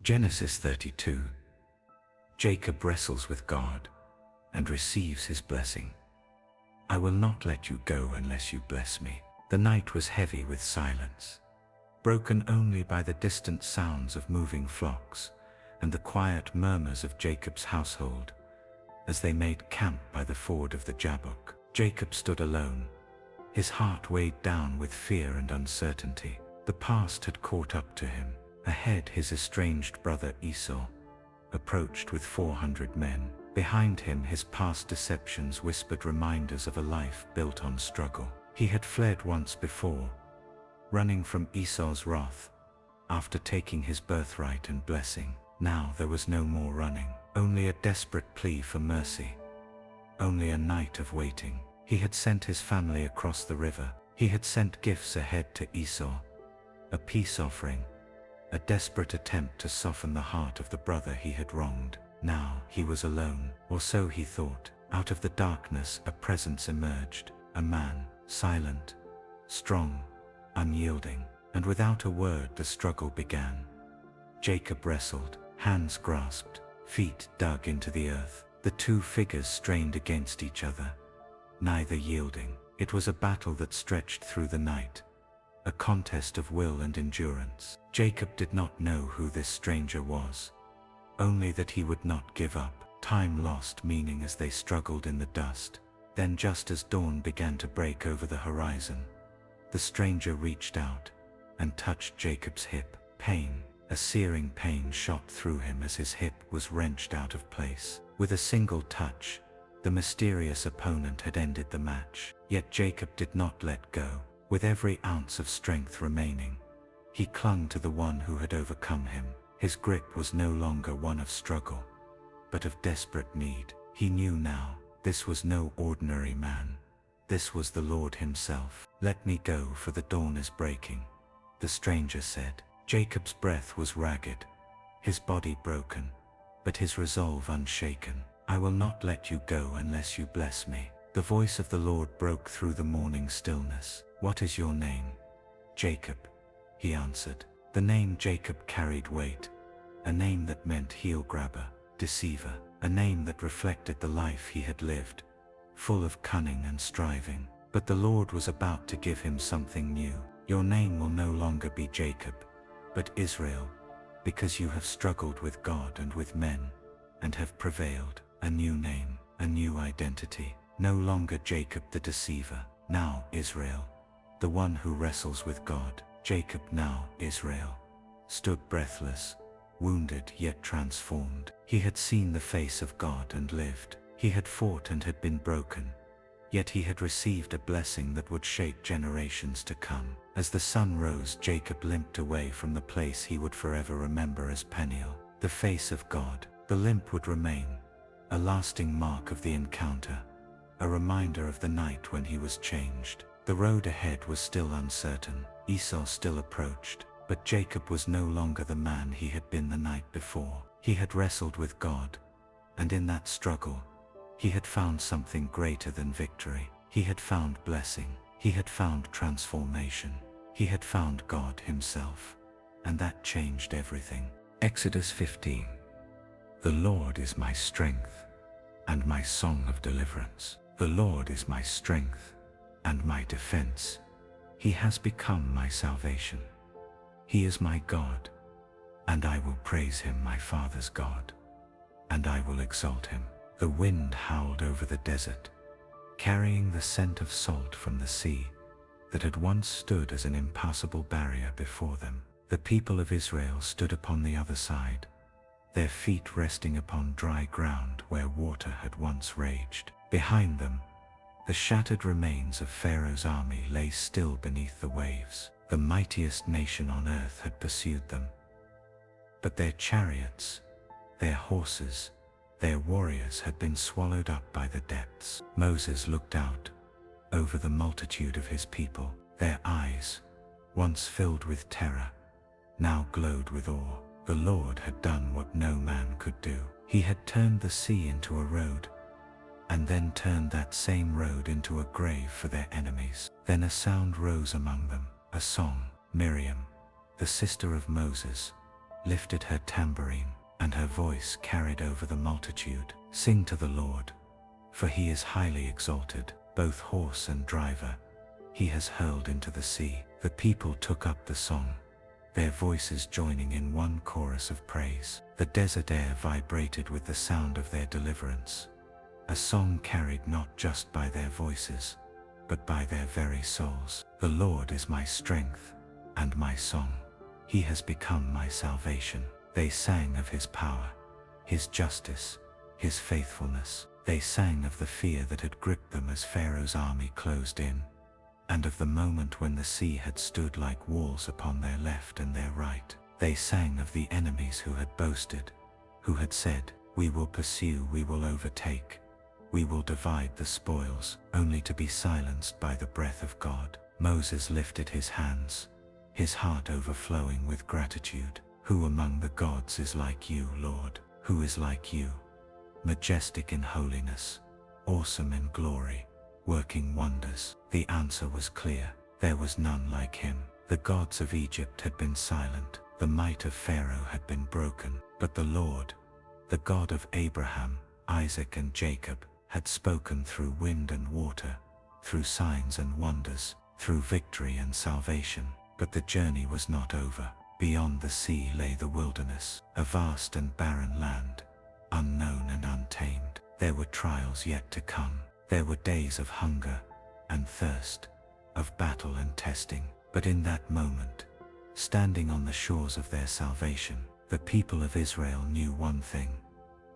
Genesis 32. Jacob wrestles with God and receives his blessing. I will not let you go unless you bless me. The night was heavy with silence, broken only by the distant sounds of moving flocks and the quiet murmurs of Jacob's household as they made camp by the ford of the Jabbok. Jacob stood alone, his heart weighed down with fear and uncertainty. The past had caught up to him. Ahead, his estranged brother Esau approached with 400 men. Behind him, his past deceptions whispered reminders of a life built on struggle. He had fled once before, running from Esau's wrath after taking his birthright and blessing. Now there was no more running, only a desperate plea for mercy, only a night of waiting. He had sent his family across the river. He had sent gifts ahead to Esau, a peace offering, a desperate attempt to soften the heart of the brother he had wronged. Now he was alone, or so he thought. Out of the darkness a presence emerged, a man, silent, strong, unyielding, and without a word the struggle began. Jacob wrestled, hands grasped, feet dug into the earth. The two figures strained against each other, neither yielding. It was a battle that stretched through the night, a contest of will and endurance. Jacob did not know who this stranger was, only that he would not give up. Time lost meaning as they struggled in the dust. Then, just as dawn began to break over the horizon, the stranger reached out and touched Jacob's hip. Pain, a searing pain, shot through him as his hip was wrenched out of place. With a single touch, the mysterious opponent had ended the match. Yet Jacob did not let go. With every ounce of strength remaining, he clung to the one who had overcome him. His grip was no longer one of struggle, but of desperate need. He knew now, this was no ordinary man. This was the Lord himself. Let me go, for the dawn is breaking, the stranger said. Jacob's breath was ragged, his body broken, but his resolve unshaken. I will not let you go unless you bless me. The voice of the Lord broke through the morning stillness. What is your name? Jacob, he answered. The name Jacob carried weight, a name that meant heel grabber, deceiver, a name that reflected the life he had lived, full of cunning and striving. But the Lord was about to give him something new. Your name will no longer be Jacob, but Israel, because you have struggled with God and with men, and have prevailed. A new name, a new identity. No longer Jacob the deceiver, now Israel, the one who wrestles with God. Jacob, now Israel, stood breathless, wounded yet transformed. He had seen the face of God and lived. He had fought and had been broken, yet he had received a blessing that would shape generations to come. As the sun rose, Jacob limped away from the place he would forever remember as Peniel, the face of God. The limp would remain, a lasting mark of the encounter, a reminder of the night when he was changed. The road ahead was still uncertain. Esau still approached, but Jacob was no longer the man he had been the night before. He had wrestled with God, and in that struggle, he had found something greater than victory. He had found blessing. He had found transformation. He had found God himself, and that changed everything. Exodus 15. The Lord is my strength and my song of deliverance. The Lord is my strength and my defense. He has become my salvation. He is my God, and I will praise him, my father's God, and I will exalt him. The wind howled over the desert, carrying the scent of salt from the sea that had once stood as an impassable barrier before them. The people of Israel stood upon the other side, their feet resting upon dry ground where water had once raged. Behind them, the shattered remains of Pharaoh's army lay still beneath the waves. The mightiest nation on earth had pursued them, but their chariots, their horses, their warriors had been swallowed up by the depths. Moses looked out over the multitude of his people. Their eyes, once filled with terror, now glowed with awe. The Lord had done what no man could do. He had turned the sea into a road, and then turned that same road into a grave for their enemies. Then a sound rose among them, a song. Miriam, the sister of Moses, lifted her tambourine, and her voice carried over the multitude. Sing to the Lord, for he is highly exalted, both horse and driver he has hurled into the sea. The people took up the song, their voices joining in one chorus of praise. The desert air vibrated with the sound of their deliverance, a song carried not just by their voices, but by their very souls. The Lord is my strength and my song. He has become my salvation. They sang of his power, his justice, his faithfulness. They sang of the fear that had gripped them as Pharaoh's army closed in, and of the moment when the sea had stood like walls upon their left and their right. They sang of the enemies who had boasted, who had said, "We will pursue, we will overtake, we will divide the spoils," only to be silenced by the breath of God. Moses lifted his hands, his heart overflowing with gratitude. Who among the gods is like you, Lord? Who is like you? Majestic in holiness, awesome in glory, working wonders. The answer was clear. There was none like him. The gods of Egypt had been silent. The might of Pharaoh had been broken. But the Lord, the God of Abraham, Isaac and Jacob, had spoken through wind and water, through signs and wonders, through victory and salvation. But the journey was not over. Beyond the sea lay the wilderness, a vast and barren land, unknown and untamed. There were trials yet to come. There were days of hunger and thirst, of battle and testing. But in that moment, standing on the shores of their salvation, the people of Israel knew one thing: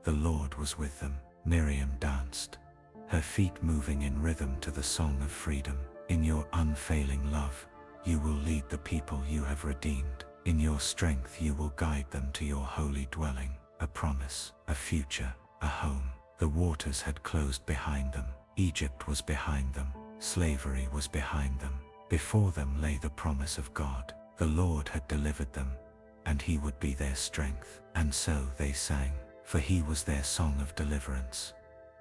the Lord was with them. Miriam danced, her feet moving in rhythm to the song of freedom. In your unfailing love, you will lead the people you have redeemed. In your strength you will guide them to your holy dwelling. A promise, a future, a home. The waters had closed behind them. Egypt was behind them. Slavery was behind them. Before them lay the promise of God. The Lord had delivered them, and he would be their strength. And so they sang, for he was their song of deliverance,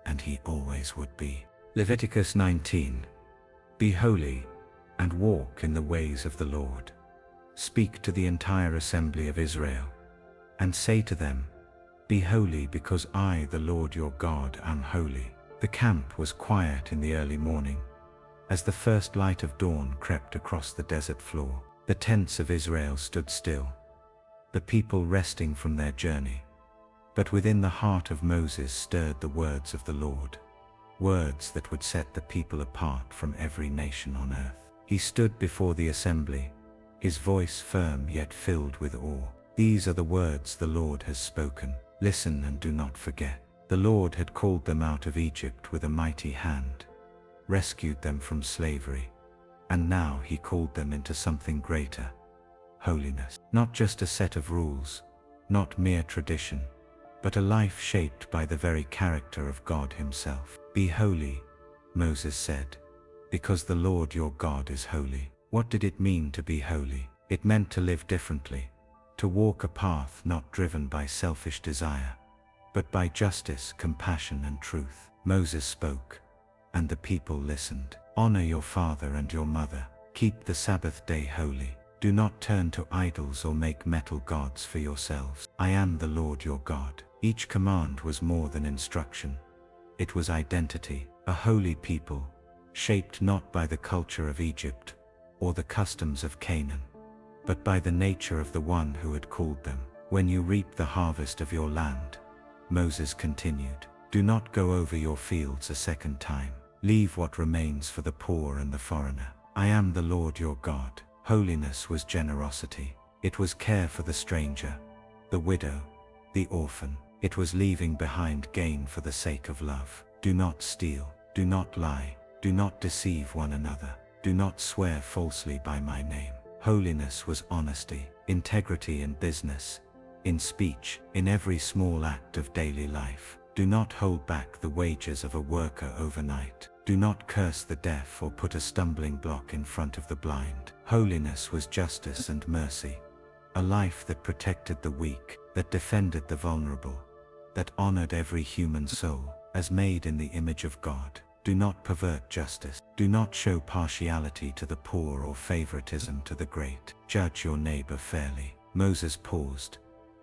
and he always would be. Leviticus 19. Be holy, and walk in the ways of the Lord. Speak to the entire assembly of Israel, and say to them, Be holy, because I, the Lord your God, am holy. The camp was quiet in the early morning, as the first light of dawn crept across the desert floor. The tents of Israel stood still, the people resting from their journey. But within the heart of Moses stirred the words of the Lord, words that would set the people apart from every nation on earth. He stood before the assembly, his voice firm yet filled with awe. These are the words the Lord has spoken. Listen and do not forget. The Lord had called them out of Egypt with a mighty hand, rescued them from slavery, and now he called them into something greater: holiness. Not just a set of rules, not mere tradition, but a life shaped by the very character of God himself. Be holy, Moses said, because the Lord your God is holy. What did it mean to be holy? It meant to live differently, to walk a path not driven by selfish desire, but by justice, compassion, and truth. Moses spoke, and the people listened. Honor your father and your mother. Keep the Sabbath day holy. Do not turn to idols or make metal gods for yourselves. I am the Lord your God. Each command was more than instruction. It was identity. A holy people, shaped not by the culture of Egypt or the customs of Canaan, but by the nature of the one who had called them. When you reap the harvest of your land, Moses continued, do not go over your fields a second time. Leave what remains for the poor and the foreigner. I am the Lord your God. Holiness was generosity. It was care for the stranger, the widow, the orphan. It was leaving behind gain for the sake of love. Do not steal. Do not lie. Do not deceive one another. Do not swear falsely by my name. Holiness was honesty, integrity in business, in speech, in every small act of daily life. Do not hold back the wages of a worker overnight. Do not curse the deaf or put a stumbling block in front of the blind. Holiness was justice and mercy, a life that protected the weak, that defended the vulnerable, that honored every human soul, as made in the image of God. Do not pervert justice. Do not show partiality to the poor or favoritism to the great. Judge your neighbor fairly. Moses paused,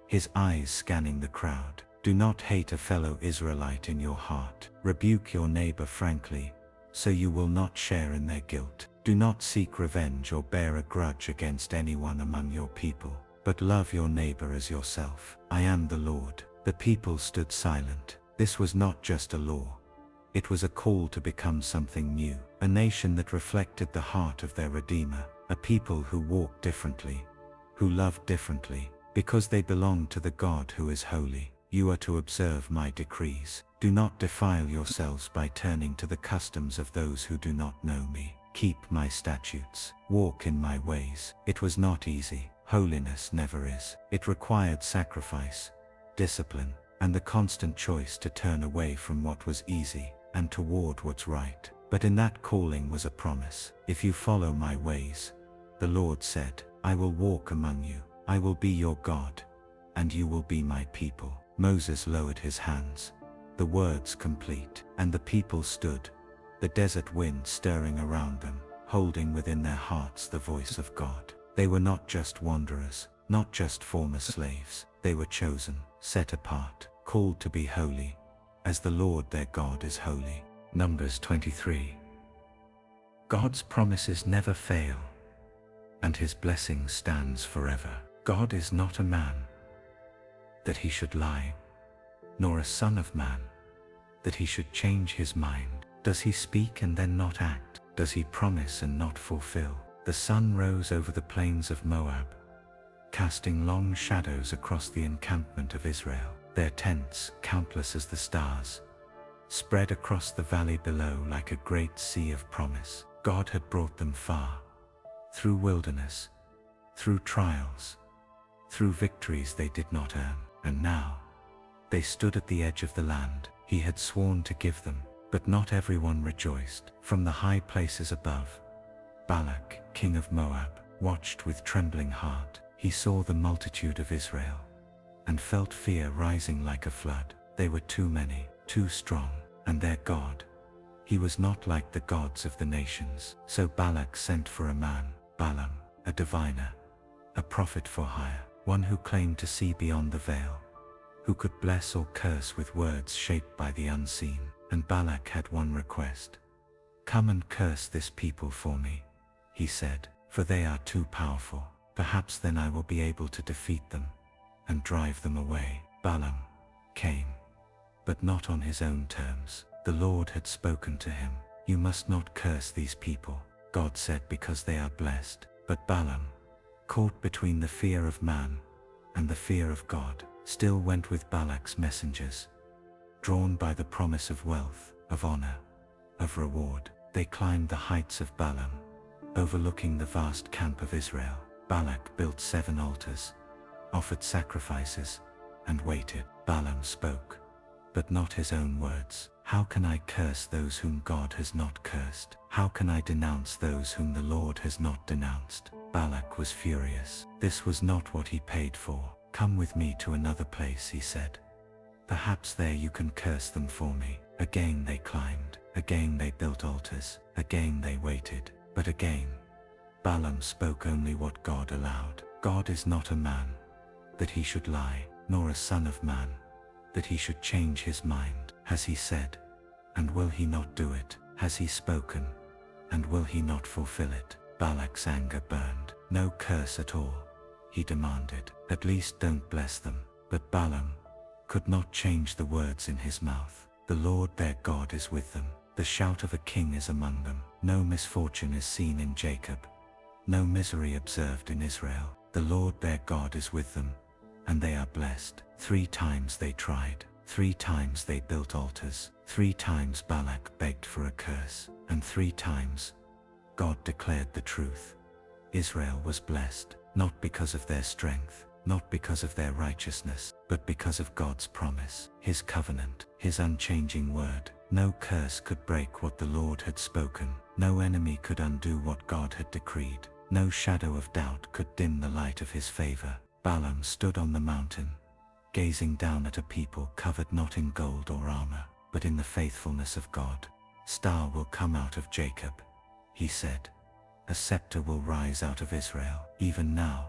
his eyes scanning the crowd. Do not hate a fellow Israelite in your heart. Rebuke your neighbor frankly, so you will not share in their guilt. Do not seek revenge or bear a grudge against anyone among your people, but love your neighbor as yourself. I am the Lord. The people stood silent. This was not just a law. It was a call to become something new, a nation that reflected the heart of their Redeemer, a people who walked differently, who loved differently, because they belonged to the God who is holy. You are to observe my decrees. Do not defile yourselves by turning to the customs of those who do not know me. Keep my statutes. Walk in my ways. It was not easy. Holiness never is. It required sacrifice, discipline, and the constant choice to turn away from what was easy and toward what's right. But in that calling was a promise. If you follow my ways, the Lord said, I will walk among you. I will be your God, and you will be my people. Moses lowered his hands, the words complete, and the people stood, the desert wind stirring around them, holding within their hearts the voice of God. They were not just wanderers, not just former slaves. They were chosen, set apart, called to be holy, as the Lord their God is holy. Numbers 23. God's promises never fail, and his blessing stands forever. God is not a man, that he should lie, nor a son of man, that he should change his mind. Does he speak and then not act? Does he promise and not fulfill? The sun rose over the plains of Moab, casting long shadows across the encampment of Israel. Their tents, countless as the stars, spread across the valley below like a great sea of promise. God had brought them far, through wilderness, through trials, through victories they did not earn. And now, they stood at the edge of the land he had sworn to give them. But not everyone rejoiced. From the high places above, Balak, king of Moab, watched with trembling heart. He saw the multitude of Israel, and felt fear rising like a flood. They were too many, too strong, and their God, he was not like the gods of the nations. So Balak sent for a man, Balaam, a diviner, a prophet for hire, one who claimed to see beyond the veil, who could bless or curse with words shaped by the unseen. And Balak had one request. Come and curse this people for me, he said, for they are too powerful. Perhaps then I will be able to defeat them and drive them away. Balaam came, but not on his own terms. The Lord had spoken to him. You must not curse these people, God said, because they are blessed. But Balaam, caught between the fear of man and the fear of God, still went with Balak's messengers, drawn by the promise of wealth, of honor, of reward. They climbed the heights of Balaam, overlooking the vast camp of Israel. Balak built 7 altars, offered sacrifices, and waited. Balaam spoke, but not his own words. How can I curse those whom God has not cursed? How can I denounce those whom the Lord has not denounced? Balak was furious. This was not what he paid for. Come with me to another place, he said. Perhaps there you can curse them for me. Again they climbed. Again they built altars. Again they waited. But again, Balaam spoke only what God allowed. God is not a man, that he should lie, nor a son of man, that he should change his mind. Has he said, and will he not do it? Has he spoken, and will he not fulfill it? Balak's anger burned. No curse at all, he demanded. At least don't bless them. But Balaam could not change the words in his mouth. The Lord their God is with them. The shout of a king is among them. No misfortune is seen in Jacob, no misery observed in Israel. The Lord their God is with them, and they are blessed. 3 times they tried. 3 times they built altars. 3 times Balak begged for a curse, and 3 times God declared the truth. Israel was blessed, not because of their strength, not because of their righteousness, but because of God's promise, his covenant, his unchanging word. No curse could break what the Lord had spoken. No enemy could undo what God had decreed. No shadow of doubt could dim the light of his favor. Balaam stood on the mountain, gazing down at a people covered not in gold or armor, but in the faithfulness of God. Star will come out of Jacob, he said. A scepter will rise out of Israel. Even now,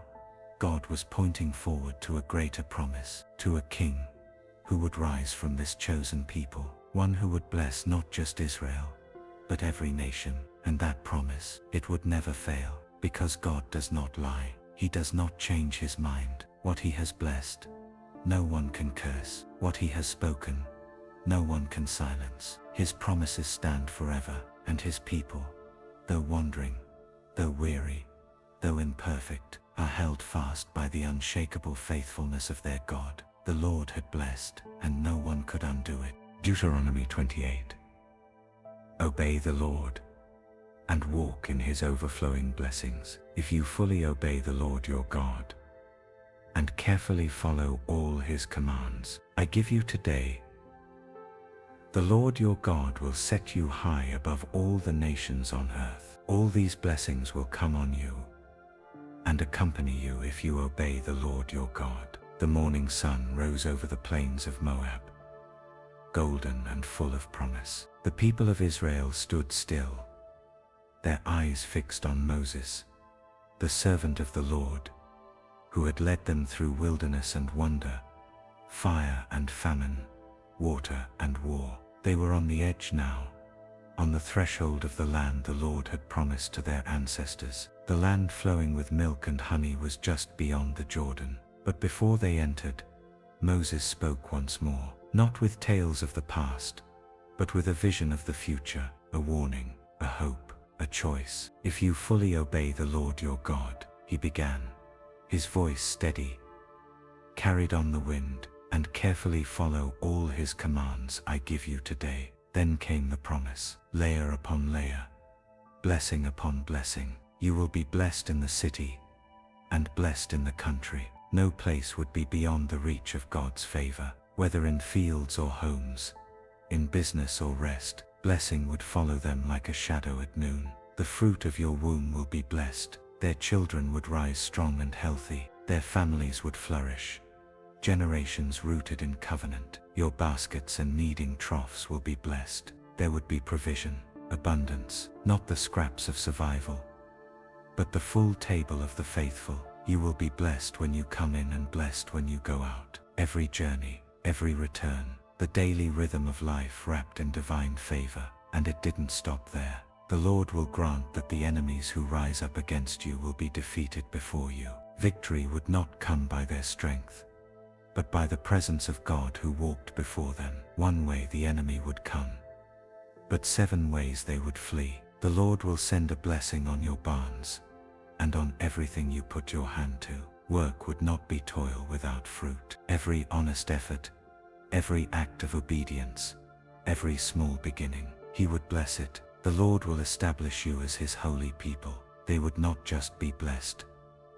God was pointing forward to a greater promise, to a king who would rise from this chosen people, one who would bless not just Israel, but every nation. And that promise, it would never fail, because God does not lie. He does not change his mind. What he has blessed, no one can curse. What he has spoken, no one can silence. His promises stand forever, and his people, though wandering, though weary, though imperfect, are held fast by the unshakable faithfulness of their God. The Lord had blessed, and no one could undo it. Deuteronomy 28. Obey the Lord and walk in his overflowing blessings. If you fully obey the Lord your God and carefully follow all his commands I give you today, the Lord your God will set you high above all the nations on earth. All these blessings will come on you and accompany you if you obey the Lord your God. The morning sun rose over the plains of Moab, golden and full of promise. The people of Israel stood still, their eyes fixed on Moses, the servant of the Lord, who had led them through wilderness and wonder, fire and famine, water and war. They were on the edge now, on the threshold of the land the Lord had promised to their ancestors. The land flowing with milk and honey was just beyond the Jordan. But before they entered, Moses spoke once more, not with tales of the past, but with a vision of the future, a warning, a hope, a choice. If you fully obey the Lord your God, he began, his voice steady, carried on the wind, and carefully follow all his commands I give you today. Then came the promise, layer upon layer, blessing upon blessing. You will be blessed in the city and blessed in the country. No place would be beyond the reach of God's favor, whether in fields or homes, in business or rest. Blessing would follow them like a shadow at noon. The fruit of your womb will be blessed. Their children would rise strong and healthy. Their families would flourish. Generations rooted in covenant. Your baskets and kneading troughs will be blessed. There would be provision, abundance, not the scraps of survival, but the full table of the faithful. You will be blessed when you come in and blessed when you go out. Every journey, every return, the daily rhythm of life wrapped in divine favor. And it didn't stop there. The Lord will grant that the enemies who rise up against you will be defeated before you. Victory would not come by their strength, but by the presence of God who walked before them. One way the enemy would come, but 7 ways they would flee. The Lord will send a blessing on your barns and on everything you put your hand to. Work would not be toil without fruit. Every honest effort, every act of obedience, every small beginning, he would bless it. The Lord will establish you as his holy people. They would not just be blessed,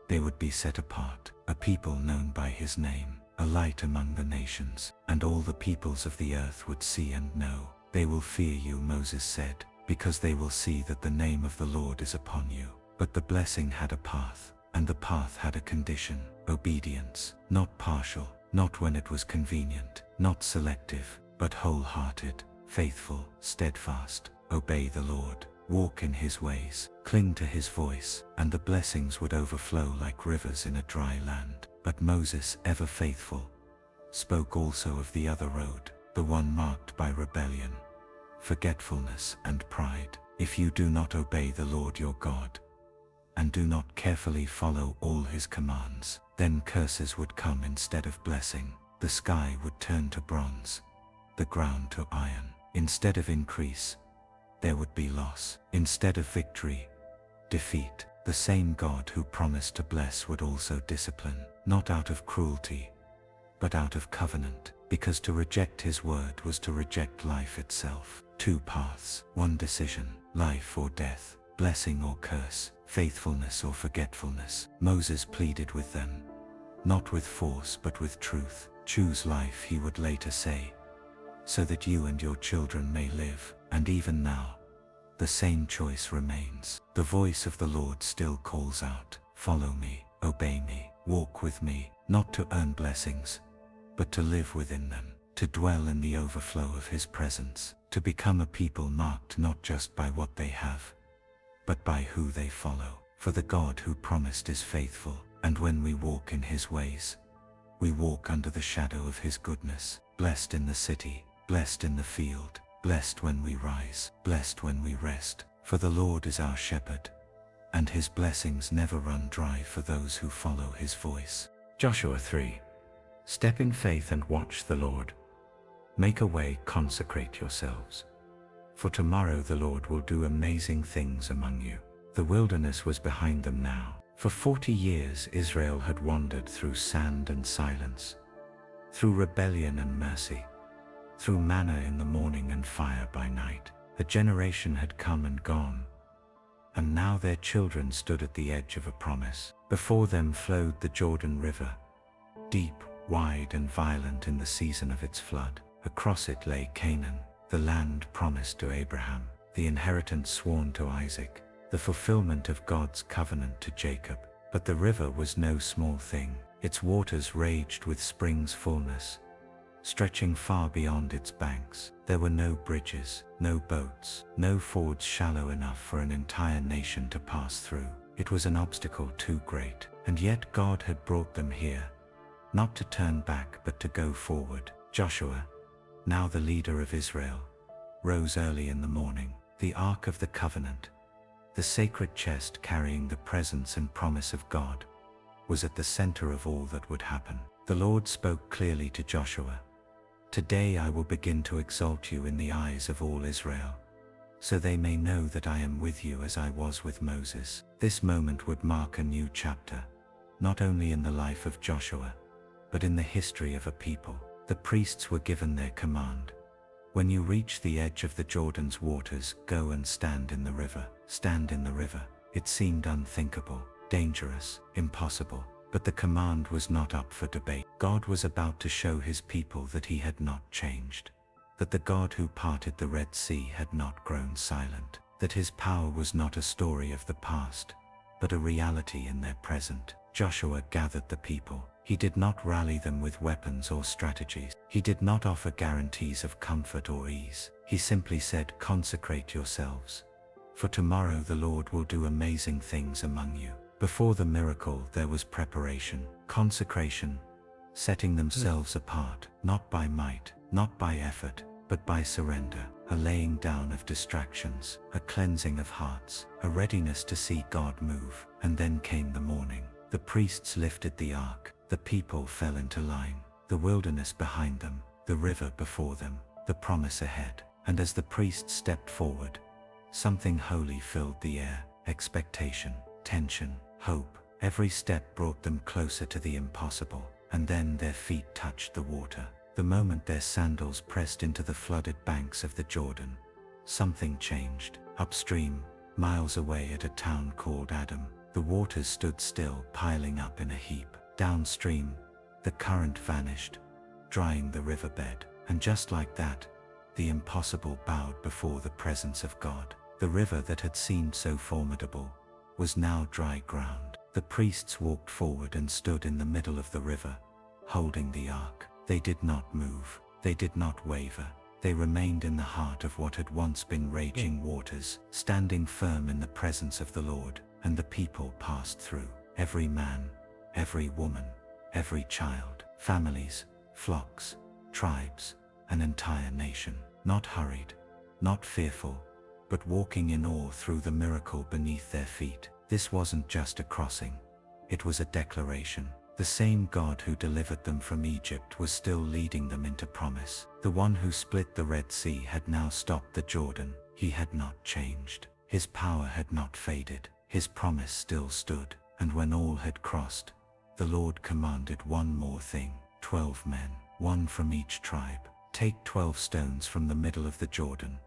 they would be set apart, a people known by his name, a light among the nations, and all the peoples of the earth would see and know. They will fear you, Moses said, because they will see that the name of the Lord is upon you. But the blessing had a path, and the path had a condition: obedience, not partial, not when it was convenient, not selective, but wholehearted, faithful, steadfast. Obey the Lord, walk in his ways, cling to his voice, and the blessings would overflow like rivers in a dry land. But Moses, ever faithful, spoke also of the other road, the one marked by rebellion, forgetfulness, and pride. If you do not obey the Lord your God, and do not carefully follow all his commands, then curses would come instead of blessing. The sky would turn to bronze, the ground to iron. Instead of increase, there would be loss. Instead of victory, defeat. The same God who promised to bless would also discipline, not out of cruelty, but out of covenant, because to reject his word was to reject life itself. 2 paths, 1 decision, life or death, blessing or curse, faithfulness or forgetfulness. Moses pleaded with them, not with force but with truth. Choose life, he would later say, so that you and your children may live. And even now, the same choice remains. The voice of the Lord still calls out, follow me, obey me, walk with me, not to earn blessings, but to live within them, to dwell in the overflow of his presence, to become a people marked not just by what they have, but by who they follow. For the God who promised is faithful, And when we walk in his ways, we walk under the shadow of his goodness. Blessed in the city, blessed in the field, blessed when we rise, blessed when we rest. For the Lord is our shepherd, and his blessings never run dry for those who follow his voice. Joshua 3. Step in faith and watch the Lord. Make a way, consecrate yourselves. For tomorrow the Lord will do amazing things among you. The wilderness was behind them now. For 40 years Israel had wandered through sand and silence, through rebellion and mercy, through manna in the morning and fire by night. A generation had come and gone, and now their children stood at the edge of a promise. Before them flowed the Jordan River, deep, wide and violent in the season of its flood. Across it lay Canaan, the land promised to Abraham, the inheritance sworn to Isaac, the fulfillment of God's covenant to Jacob. But the river was no small thing. Its waters raged with spring's fullness, stretching far beyond its banks. There were no bridges, no boats, no fords shallow enough for an entire nation to pass through. It was an obstacle too great, and yet God had brought them here, not to turn back but to go forward. Joshua, now the leader of Israel, rose early in the morning. The Ark of the Covenant, the sacred chest carrying the presence and promise of God, was at the center of all that would happen. The Lord spoke clearly to Joshua. Today I will begin to exalt you in the eyes of all Israel, so they may know that I am with you as I was with Moses. This moment would mark a new chapter, not only in the life of Joshua, but in the history of a people. The priests were given their command. When you reach the edge of the Jordan's waters, go and stand in the river. Stand in the river. It seemed unthinkable, dangerous, impossible. But the command was not up for debate. God was about to show his people that he had not changed, that the God who parted the Red Sea had not grown silent, that his power was not a story of the past, but a reality in their present. Joshua gathered the people. He did not rally them with weapons or strategies. He did not offer guarantees of comfort or ease. He simply said, consecrate yourselves, for tomorrow the Lord will do amazing things among you. Before the miracle there was preparation, consecration, setting themselves apart, not by might, not by effort, but by surrender, a laying down of distractions, a cleansing of hearts, a readiness to see God move. And then came the morning. The priests lifted the ark. The people fell into line, the wilderness behind them, the river before them, the promise ahead. And as the priests stepped forward, something holy filled the air. Expectation, tension, hope. Every step brought them closer to the impossible. And then their feet touched the water. The moment their sandals pressed into the flooded banks of the Jordan, something changed. Upstream, miles away at a town called Adam, the waters stood still, piling up in a heap. Downstream, the current vanished, drying the riverbed. And just like that, the impossible bowed before the presence of God. The river that had seemed so formidable was now dry ground. The priests walked forward and stood in the middle of the river, holding the ark. They did not move. They did not waver. They remained in the heart of what had once been raging waters, standing firm in the presence of the Lord. And the people passed through. Every man, every woman, every child, families, flocks, tribes, an entire nation, not hurried, not fearful, but walking in awe through the miracle beneath their feet. This wasn't just a crossing, it was a declaration. The same God who delivered them from Egypt was still leading them into promise. The one who split the Red Sea had now stopped the Jordan. He had not changed. His power had not faded. His promise still stood. And when all had crossed, the Lord commanded one more thing. 12 men, one from each tribe. Take 12 stones from the middle of the Jordan,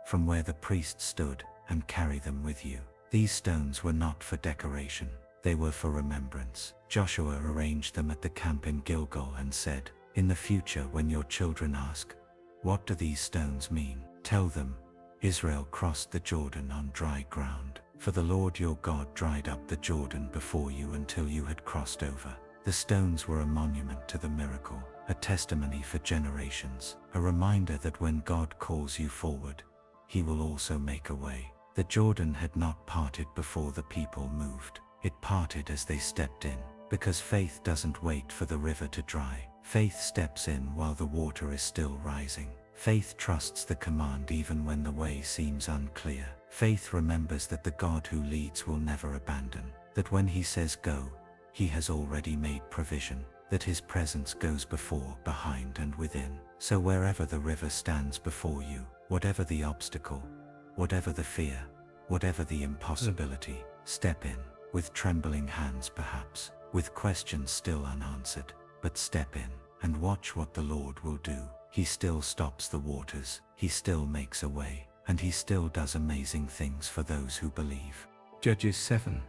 from where the priests stood, and carry them with you. These stones were not for decoration. They were for remembrance. Joshua arranged them at the camp in Gilgal and said, in the future when your children ask, what do these stones mean? Tell them, Israel crossed the Jordan on dry ground. For the Lord your God dried up the Jordan before you until you had crossed over. The stones were a monument to the miracle, a testimony for generations, a reminder that when God calls you forward, he will also make a way. The Jordan had not parted before the people moved. It parted as they stepped in. Because faith doesn't wait for the river to dry. Faith steps in while the water is still rising. Faith trusts the command even when the way seems unclear. Faith remembers that the God who leads will never abandon. That when he says go, he has already made provision. That his presence goes before, behind and within. So wherever the river stands before you, whatever the obstacle, whatever the fear, whatever the impossibility, step in, with trembling hands perhaps, with questions still unanswered, but step in, and watch what the Lord will do. He still stops the waters, he still makes a way, and he still does amazing things for those who believe. Judges 7.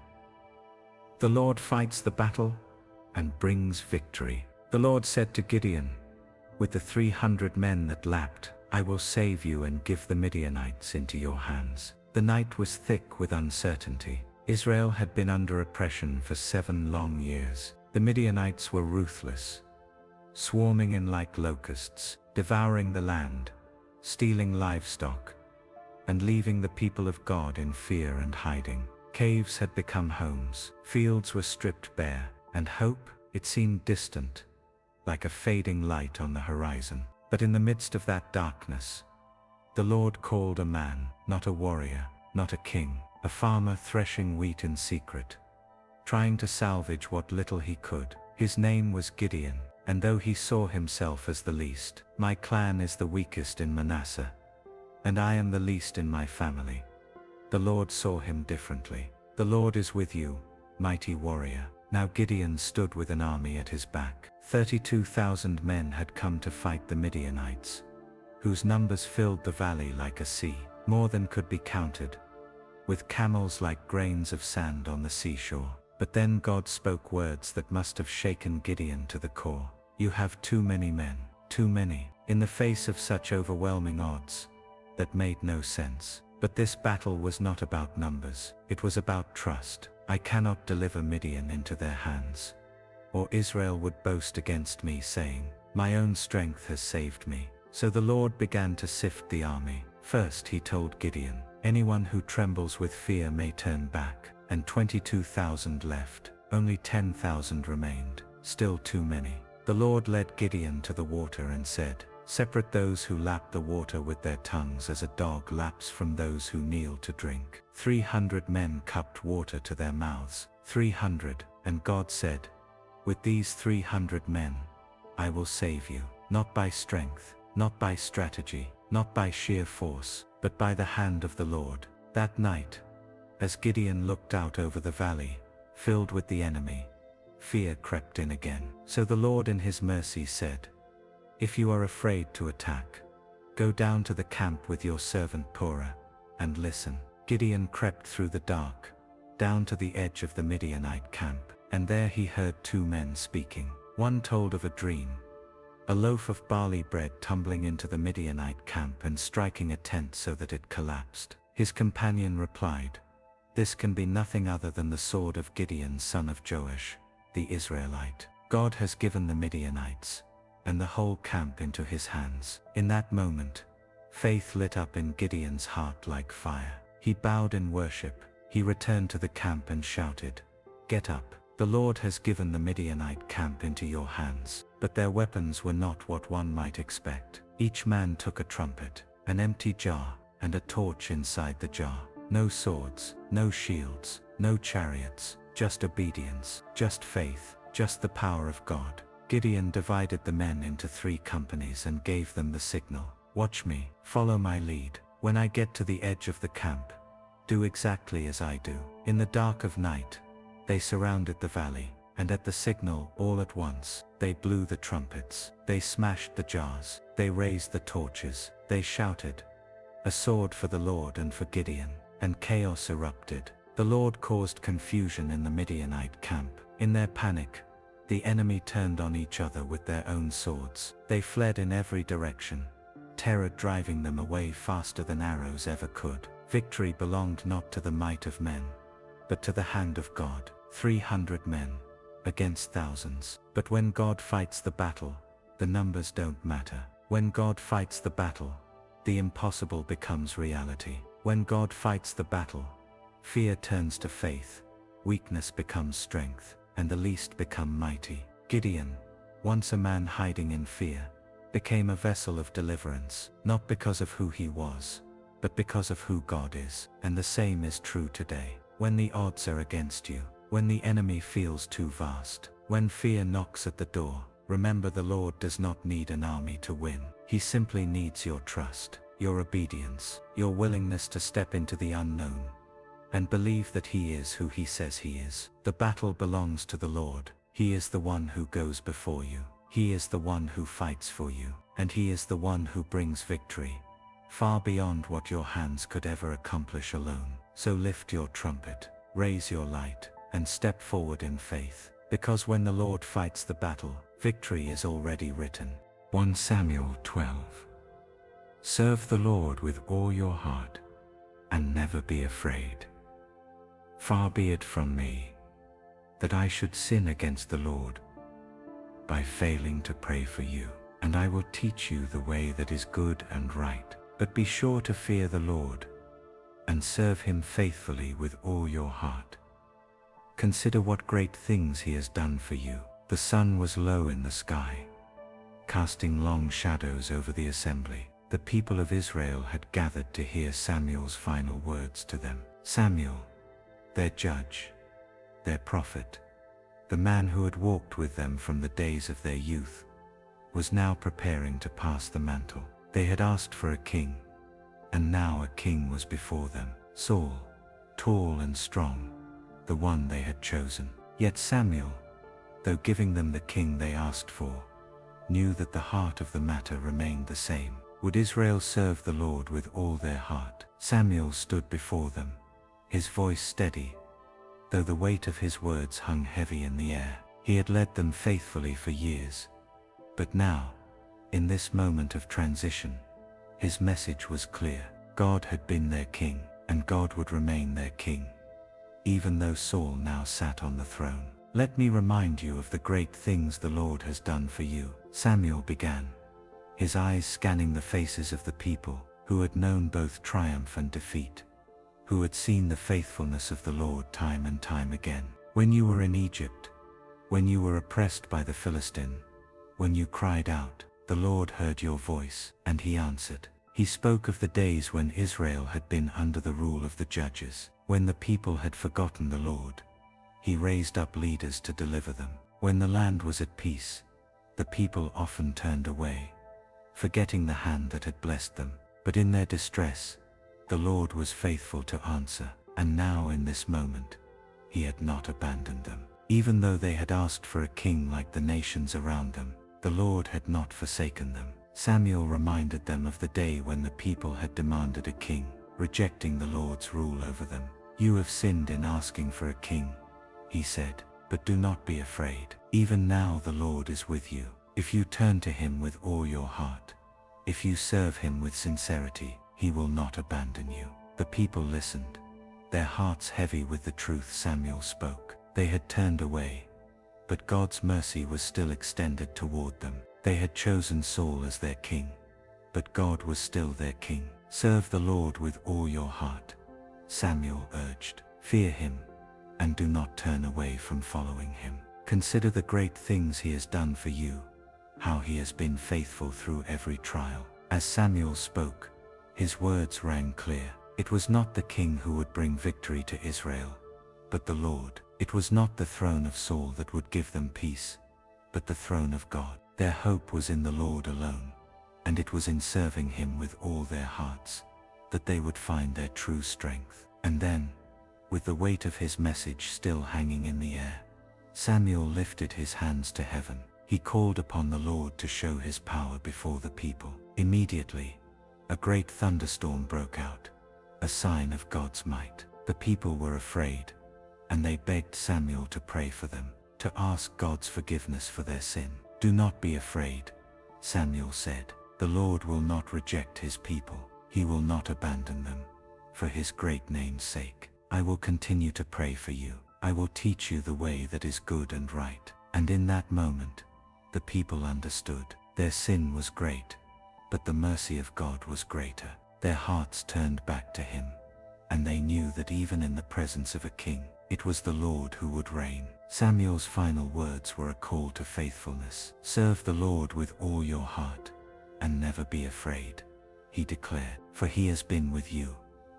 The Lord fights the battle and brings victory. The Lord said to Gideon, with the 300 men that lapped, I will save you and give the Midianites into your hands. The night was thick with uncertainty. Israel had been under oppression for 7 long years. The Midianites were ruthless, swarming in like locusts, devouring the land, stealing livestock, and leaving the people of God in fear and hiding. Caves had become homes, fields were stripped bare, and hope, it seemed distant, like a fading light on the horizon. But in the midst of that darkness, the Lord called a man, not a warrior, not a king, a farmer threshing wheat in secret, trying to salvage what little he could. His name was Gideon, and though he saw himself as the least, my clan is the weakest in Manasseh, and I am the least in my family, the Lord saw him differently. The Lord is with you, mighty warrior. Now Gideon stood with an army at his back. 32,000 men had come to fight the Midianites, whose numbers filled the valley like a sea, more than could be counted, with camels like grains of sand on the seashore. But then God spoke words that must have shaken Gideon to the core. You have too many men, too many, in the face of such overwhelming odds that made no sense. But this battle was not about numbers, it was about trust. I cannot deliver Midian into their hands, or Israel would boast against me, saying, my own strength has saved me. So the Lord began to sift the army. First he told Gideon, anyone who trembles with fear may turn back, and 22,000 left. Only 10,000 remained, still too many. The Lord led Gideon to the water and said, separate those who lap the water with their tongues as a dog laps from those who kneel to drink. 300 men cupped water to their mouths. 300, and God said, with these 300 men, I will save you, not by strength, not by strategy, not by sheer force, but by the hand of the Lord. That night, as Gideon looked out over the valley, filled with the enemy, fear crept in again. So the Lord in his mercy said, if you are afraid to attack, go down to the camp with your servant Purah, and listen. Gideon crept through the dark, down to the edge of the Midianite camp, and there he heard 2 men speaking. One told of a dream, a loaf of barley bread tumbling into the Midianite camp and striking a tent so that it collapsed. His companion replied, this can be nothing other than the sword of Gideon son of Joash, the Israelite. God has given the Midianites and the whole camp into his hands. In that moment, faith lit up in Gideon's heart like fire. He bowed in worship. He returned to the camp and shouted, get up. The Lord has given the Midianite camp into your hands. But their weapons were not what one might expect. Each man took a trumpet, an empty jar, and a torch inside the jar. No swords, no shields, no chariots, just obedience, just faith, just the power of God. Gideon divided the men into 3 companies and gave them the signal, watch me, follow my lead. When I get to the edge of the camp, do exactly as I do. In the dark of night, they surrounded the valley, and at the signal, all at once, they blew the trumpets, they smashed the jars, they raised the torches, they shouted, a sword for the Lord and for Gideon, and chaos erupted. The Lord caused confusion in the Midianite camp. In their panic, the enemy turned on each other with their own swords. They fled in every direction, terror driving them away faster than arrows ever could. Victory belonged not to the might of men, but to the hand of God. 300 men against thousands. But when God fights the battle, the numbers don't matter. When God fights the battle, the impossible becomes reality. When God fights the battle, fear turns to faith, weakness becomes strength, and the least become mighty. Gideon, once a man hiding in fear, became a vessel of deliverance, not because of who he was, but because of who God is. And the same is true today. When the odds are against you, when the enemy feels too vast, when fear knocks at the door, remember the Lord does not need an army to win. He simply needs your trust, your obedience, your willingness to step into the unknown and believe that He is who He says He is. The battle belongs to the Lord. He is the one who goes before you. He is the one who fights for you, and He is the one who brings victory, far beyond what your hands could ever accomplish alone. So lift your trumpet, raise your light, and step forward in faith, because when the Lord fights the battle, victory is already written. 1 Samuel 12. Serve the Lord with all your heart, and never be afraid. Far be it from me that I should sin against the Lord by failing to pray for you, and I will teach you the way that is good and right. But be sure to fear the Lord and serve Him faithfully with all your heart. Consider what great things He has done for you. The sun was low in the sky, casting long shadows over the assembly. The people of Israel had gathered to hear Samuel's final words to them. Samuel, their judge, their prophet, the man who had walked with them from the days of their youth, was now preparing to pass the mantle. They had asked for a king, and now a king was before them. Saul, tall and strong, the one they had chosen. Yet Samuel, though giving them the king they asked for, knew that the heart of the matter remained the same. Would Israel serve the Lord with all their heart? Samuel stood before them, his voice steady, though the weight of his words hung heavy in the air. He had led them faithfully for years, but now, in this moment of transition, his message was clear. God had been their king, and God would remain their king, even though Saul now sat on the throne. Let me remind you of the great things the Lord has done for you, Samuel began, his eyes scanning the faces of the people who had known both triumph and defeat, who had seen the faithfulness of the Lord time and time again. When you were in Egypt, when you were oppressed by the Philistine, when you cried out, the Lord heard your voice, and He answered. He spoke of the days when Israel had been under the rule of the judges, when the people had forgotten the Lord. He raised up leaders to deliver them. When the land was at peace, the people often turned away, forgetting the hand that had blessed them. But in their distress, the Lord was faithful to answer, and now in this moment, He had not abandoned them. Even though they had asked for a king like the nations around them, the Lord had not forsaken them. Samuel reminded them of the day when the people had demanded a king, rejecting the Lord's rule over them. You have sinned in asking for a king, he said, but do not be afraid. Even now the Lord is with you. If you turn to Him with all your heart, if you serve Him with sincerity, He will not abandon you. The people listened, their hearts heavy with the truth Samuel spoke. They had turned away, but God's mercy was still extended toward them. They had chosen Saul as their king, but God was still their king. Serve the Lord with all your heart, Samuel urged. Fear Him, and do not turn away from following Him. Consider the great things He has done for you, how He has been faithful through every trial. As Samuel spoke, his words rang clear. It was not the king who would bring victory to Israel, but the Lord. It was not the throne of Saul that would give them peace, but the throne of God. Their hope was in the Lord alone, and it was in serving Him with all their hearts that they would find their true strength. And then, with the weight of His message still hanging in the air, Samuel lifted his hands to heaven. He called upon the Lord to show His power before the people. Immediately, a great thunderstorm broke out, a sign of God's might. The people were afraid, and they begged Samuel to pray for them, to ask God's forgiveness for their sin. Do not be afraid, Samuel said. The Lord will not reject His people. He will not abandon them. For His great name's sake, I will continue to pray for you. I will teach you the way that is good and right. And in that moment, the people understood. Their sin was great, but the mercy of God was greater. Their hearts turned back to Him, and they knew that even in the presence of a king, it was the Lord who would reign. Samuel's final words were a call to faithfulness. Serve the Lord with all your heart, and never be afraid, he declared, for he has been with you,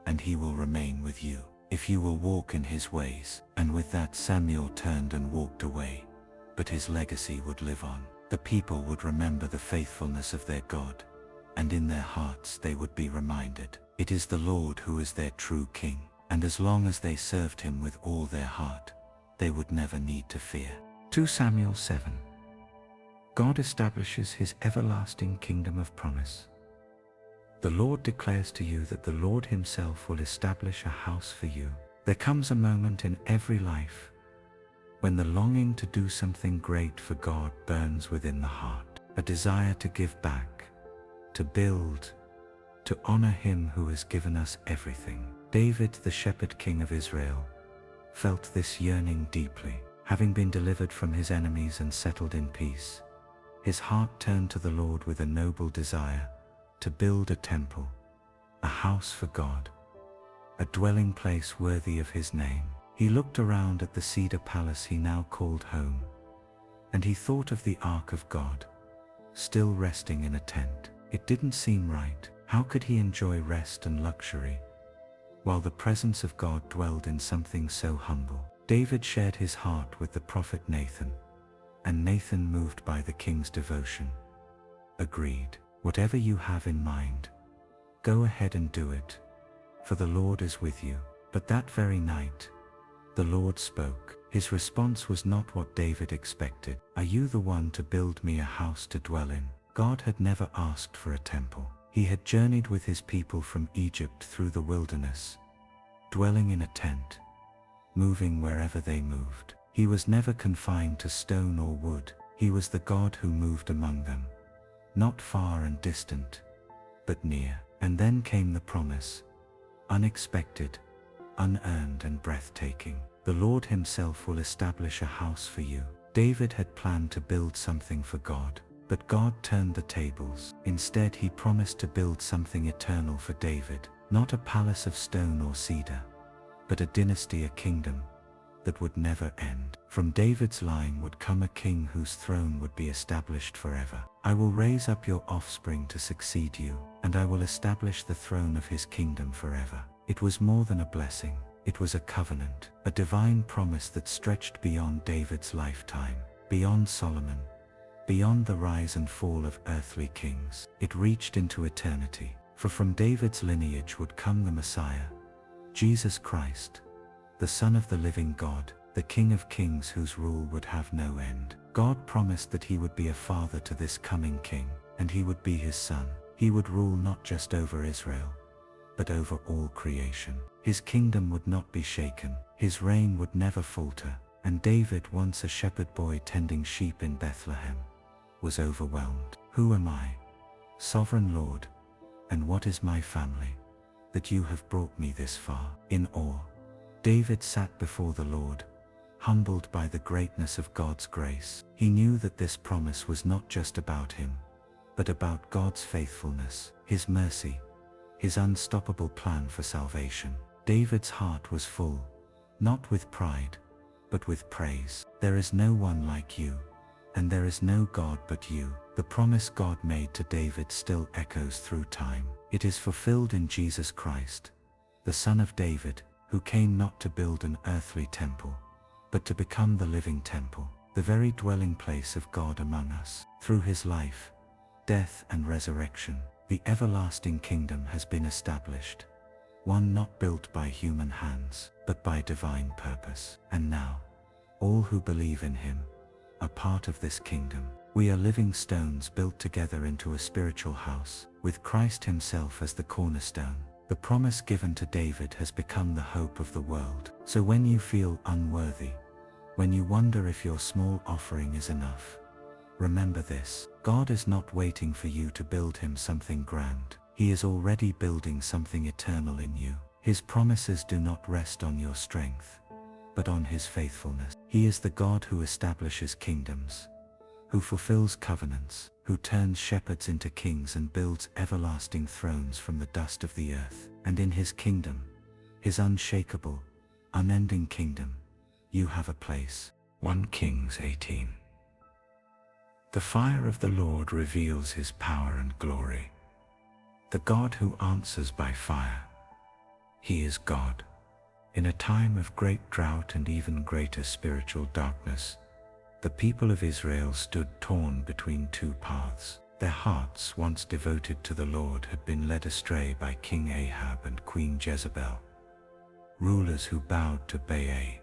and he will remain with you, if you will walk in his ways. And with that Samuel turned and walked away. But his legacy would live on. The people would remember the faithfulness of their God, and in their hearts they would be reminded, it is the Lord who is their true King, and as long as they served him with all their heart, they would never need to fear. 2 Samuel 7. God establishes his everlasting kingdom of promise. The Lord declares to you that the Lord himself will establish a house for you. There comes a moment in every life when the longing to do something great for God burns within the heart, a desire to give back, to build, to honor him who has given us everything. David, the shepherd king of Israel, felt this yearning deeply. Having been delivered from his enemies and settled in peace, his heart turned to the Lord with a noble desire to build a temple, a house for God, a dwelling place worthy of his name. He looked around at the cedar palace he now called home, and he thought of the ark of God, still resting in a tent. It didn't seem right. How could he enjoy rest and luxury while the presence of God dwelled in something so humble? David shared his heart with the prophet Nathan, and Nathan, moved by the king's devotion, agreed. Whatever you have in mind, go ahead and do it, for the Lord is with you. But that very night, the Lord spoke. His response was not what David expected. Are you the one to build me a house to dwell in? God had never asked for a temple. He had journeyed with his people from Egypt through the wilderness, dwelling in a tent, moving wherever they moved. He was never confined to stone or wood. He was the God who moved among them, not far and distant, but near. And then came the promise, unexpected, unearned and breathtaking. The Lord himself will establish a house for you. David had planned to build something for God, but God turned the tables. Instead, he promised to build something eternal for David, not a palace of stone or cedar, but a dynasty, a kingdom that would never end. From David's line would come a king whose throne would be established forever. I will raise up your offspring to succeed you, and I will establish the throne of his kingdom forever. It was more than a blessing. It was a covenant, a divine promise that stretched beyond David's lifetime, beyond Solomon, beyond the rise and fall of earthly kings. It reached into eternity, for from David's lineage would come the Messiah, Jesus Christ, the Son of the living God, the King of Kings whose rule would have no end. God promised that he would be a father to this coming king, and he would be his son. He would rule not just over Israel, but over all creation. His kingdom would not be shaken. His reign would never falter. And David, once a shepherd boy tending sheep in Bethlehem, was overwhelmed. Who am I, sovereign Lord, and what is my family, that you have brought me this far? In awe, David sat before the Lord, humbled by the greatness of God's grace. He knew that this promise was not just about him, but about God's faithfulness, his mercy, his unstoppable plan for salvation. David's heart was full, not with pride, but with praise. There is no one like you, and there is no God but you. The promise God made to David still echoes through time. It is fulfilled in Jesus Christ, the Son of David, who came not to build an earthly temple, but to become the living temple, the very dwelling place of God among us. Through his life, death and resurrection, the everlasting kingdom has been established, one not built by human hands, but by divine purpose. And now, all who believe in him are part of this kingdom. We are living stones built together into a spiritual house, with Christ himself as the cornerstone. The promise given to David has become the hope of the world. So when you feel unworthy, when you wonder if your small offering is enough, remember this: God is not waiting for you to build him something grand. He is already building something eternal in you. His promises do not rest on your strength, but on his faithfulness. He is the God who establishes kingdoms, who fulfills covenants, who turns shepherds into kings and builds everlasting thrones from the dust of the earth. And in his kingdom, his unshakable, unending kingdom, you have a place. 1 Kings 18. The fire of the Lord reveals his power and glory. The God who answers by fire. He is God. In a time of great drought and even greater spiritual darkness, the people of Israel stood torn between two paths. Their hearts, once devoted to the Lord, had been led astray by King Ahab and Queen Jezebel, rulers who bowed to Baal,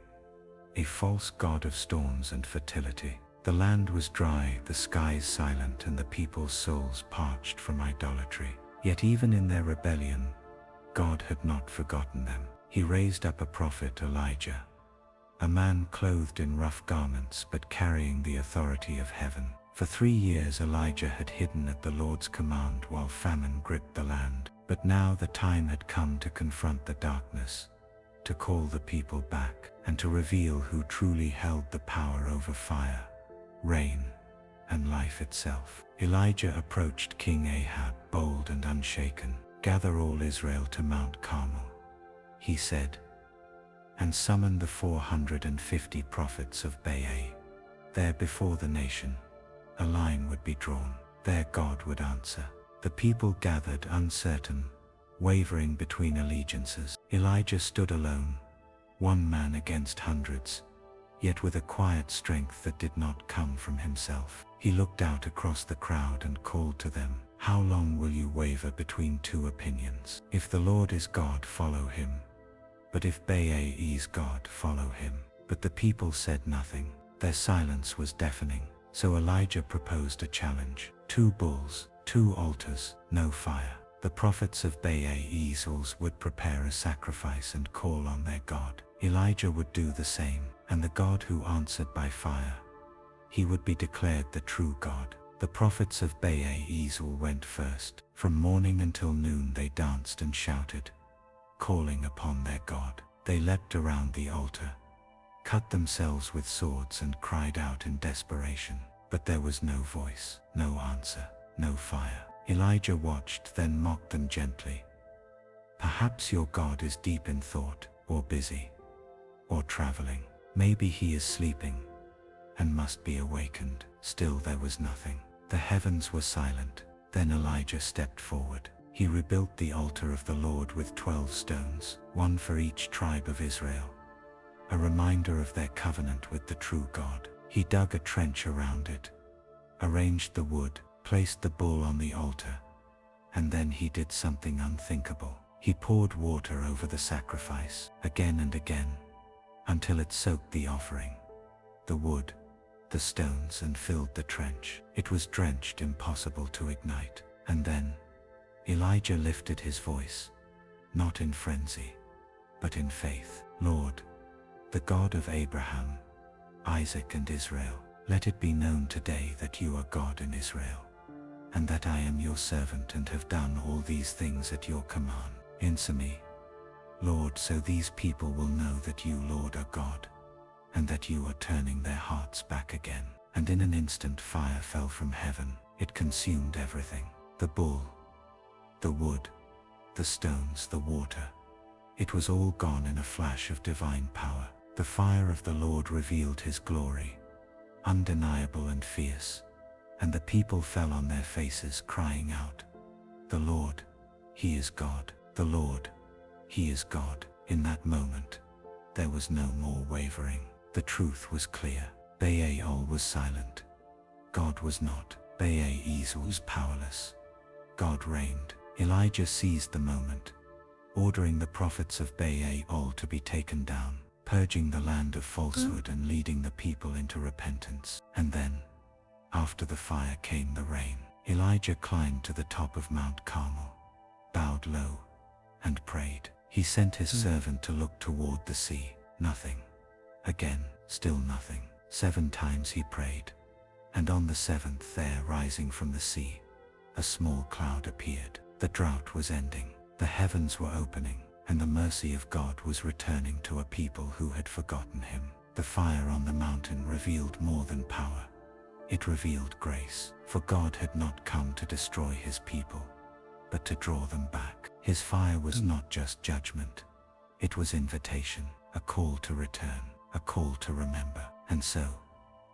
a false god of storms and fertility. The land was dry, the skies silent, and the people's souls parched from idolatry. Yet even in their rebellion, God had not forgotten them. He raised up a prophet, Elijah, a man clothed in rough garments but carrying the authority of heaven. For 3 years Elijah had hidden at the Lord's command while famine gripped the land. But now the time had come to confront the darkness, to call the people back, and to reveal who truly held the power over fire, rain, and life itself. Elijah approached King Ahab, bold and unshaken. "Gather all Israel to Mount Carmel," he said, "and summon the 450 prophets of Baal. There before the nation, a line would be drawn. Their God would answer." The people gathered, uncertain, wavering between allegiances. Elijah stood alone, one man against hundreds, yet with a quiet strength that did not come from himself. He looked out across the crowd and called to them, "How long will you waver between two opinions? If the Lord is God, follow him. But if Baal is God, follow him." But the people said nothing. Their silence was deafening. So Elijah proposed a challenge. 2 bulls, 2 altars, no fire. The prophets of Baal would prepare a sacrifice and call on their God. Elijah would do the same, and the God who answered by fire, he would be declared the true God. The prophets of Baal went first. From morning until noon they danced and shouted, calling upon their God. They leapt around the altar, cut themselves with swords, and cried out in desperation. But there was no voice, no answer, no fire. Elijah watched, then mocked them gently. "Perhaps your God is deep in thought, or busy, or traveling. Maybe he is sleeping and must be awakened." Still there was nothing. The heavens were silent. Then Elijah stepped forward. He rebuilt the altar of the Lord with 12 stones, one for each tribe of Israel, a reminder of their covenant with the true God. He dug a trench around it, arranged the wood, placed the bull on the altar, and then he did something unthinkable. He poured water over the sacrifice, again and again, until it soaked the offering, the wood, the stones, and filled the trench. It was drenched, impossible to ignite. And then Elijah lifted his voice, not in frenzy, but in faith. "Lord, the God of Abraham, Isaac, and Israel, let it be known today that you are God in Israel, and that I am your servant and have done all these things at your command. Answer me, Lord, so these people will know that you, Lord, are God, and that you are turning their hearts back again." And in an instant fire fell from heaven. It consumed everything: the bull, the wood, the stones, the water. It was all gone in a flash of divine power. The fire of the Lord revealed his glory, undeniable and fierce, and the people fell on their faces, crying out, "The Lord, he is God. The Lord, he is God." In that moment, there was no more wavering. The truth was clear. Baal was silent. God was not. Baal was powerless. God reigned. Elijah seized the moment, ordering the prophets of Baal to be taken down, purging the land of falsehood and leading the people into repentance. And then, after the fire came the rain. Elijah climbed to the top of Mount Carmel, bowed low, and prayed. He sent his servant to look toward the sea. Nothing. Again, still nothing. 7 times he prayed, and on the 7th there, rising from the sea, a small cloud appeared. The drought was ending. The heavens were opening, and the mercy of God was returning to a people who had forgotten him. The fire on the mountain revealed more than power. It revealed grace, for God had not come to destroy his people, but to draw them back. His fire was not just judgment. It was invitation, a call to return, a call to remember. And so,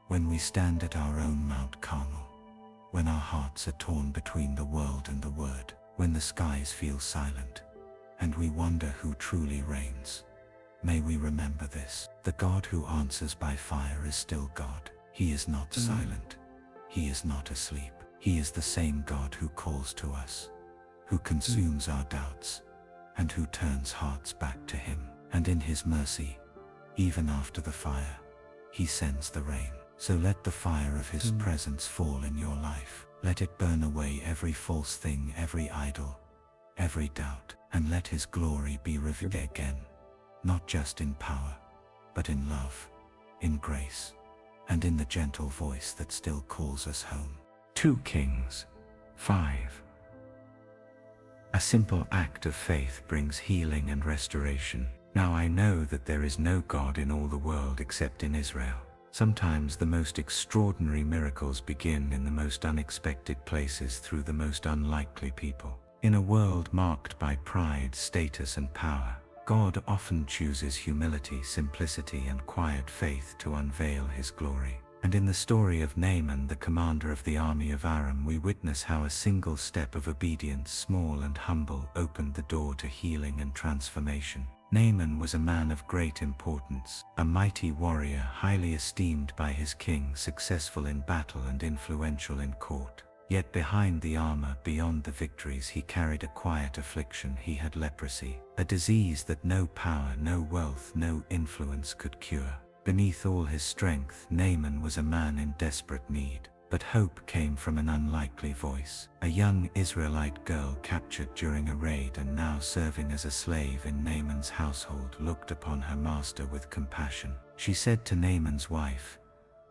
when we stand at our own Mount Carmel, when our hearts are torn between the world and the word, when the skies feel silent, and we wonder who truly reigns, may we remember this: the God who answers by fire is still God. He is not silent. He is not asleep. He is the same God who calls to us, who consumes our doubts, and who turns hearts back to Him. And in His mercy, even after the fire, He sends the rain. So let the fire of His presence fall in your life. Let it burn away every false thing, every idol, every doubt, and let His glory be revealed again, not just in power, but in love, in grace, and in the gentle voice that still calls us home. 2 Kings 5. A simple act of faith brings healing and restoration. Now I know that there is no God in all the world except in Israel. Sometimes the most extraordinary miracles begin in the most unexpected places through the most unlikely people. In a world marked by pride, status, and power, God often chooses humility, simplicity, and quiet faith to unveil His glory. And in the story of Naaman, the commander of the army of Aram, we witness how a single step of obedience, small and humble, opened the door to healing and transformation. Naaman was a man of great importance, a mighty warrior highly esteemed by his king, successful in battle and influential in court. Yet behind the armor, beyond the victories, he carried a quiet affliction. He had leprosy, a disease that no power, no wealth, no influence could cure. Beneath all his strength, Naaman was a man in desperate need. But hope came from an unlikely voice. A young Israelite girl captured during a raid and now serving as a slave in Naaman's household looked upon her master with compassion. She said to Naaman's wife,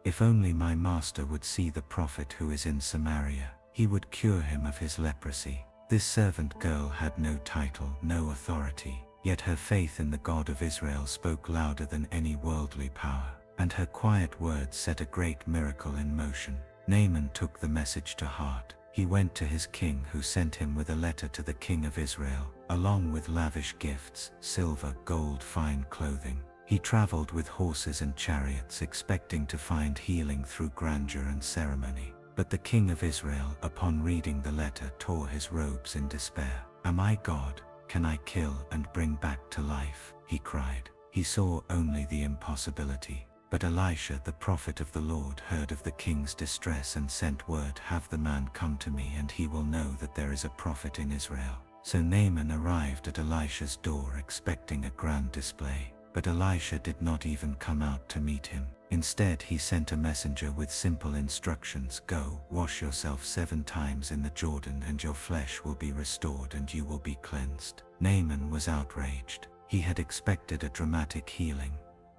"If only my master would see the prophet who is in Samaria, he would cure him of his leprosy." This servant girl had no title, no authority, yet her faith in the God of Israel spoke louder than any worldly power, and her quiet words set a great miracle in motion. Naaman took the message to heart. He went to his king, who sent him with a letter to the king of Israel, along with lavish gifts, silver, gold, fine clothing. He traveled with horses and chariots, expecting to find healing through grandeur and ceremony. But the king of Israel, upon reading the letter, tore his robes in despair. "Am I God? Can I kill and bring back to life?" he cried. He saw only the impossibility. But Elisha, the prophet of the Lord, heard of the king's distress and sent word, "Have the man come to me, and he will know that there is a prophet in Israel." So Naaman arrived at Elisha's door expecting a grand display. But Elisha did not even come out to meet him. Instead, he sent a messenger with simple instructions: "Go, wash yourself 7 times in the Jordan, and your flesh will be restored and you will be cleansed." Naaman was outraged. He had expected a dramatic healing,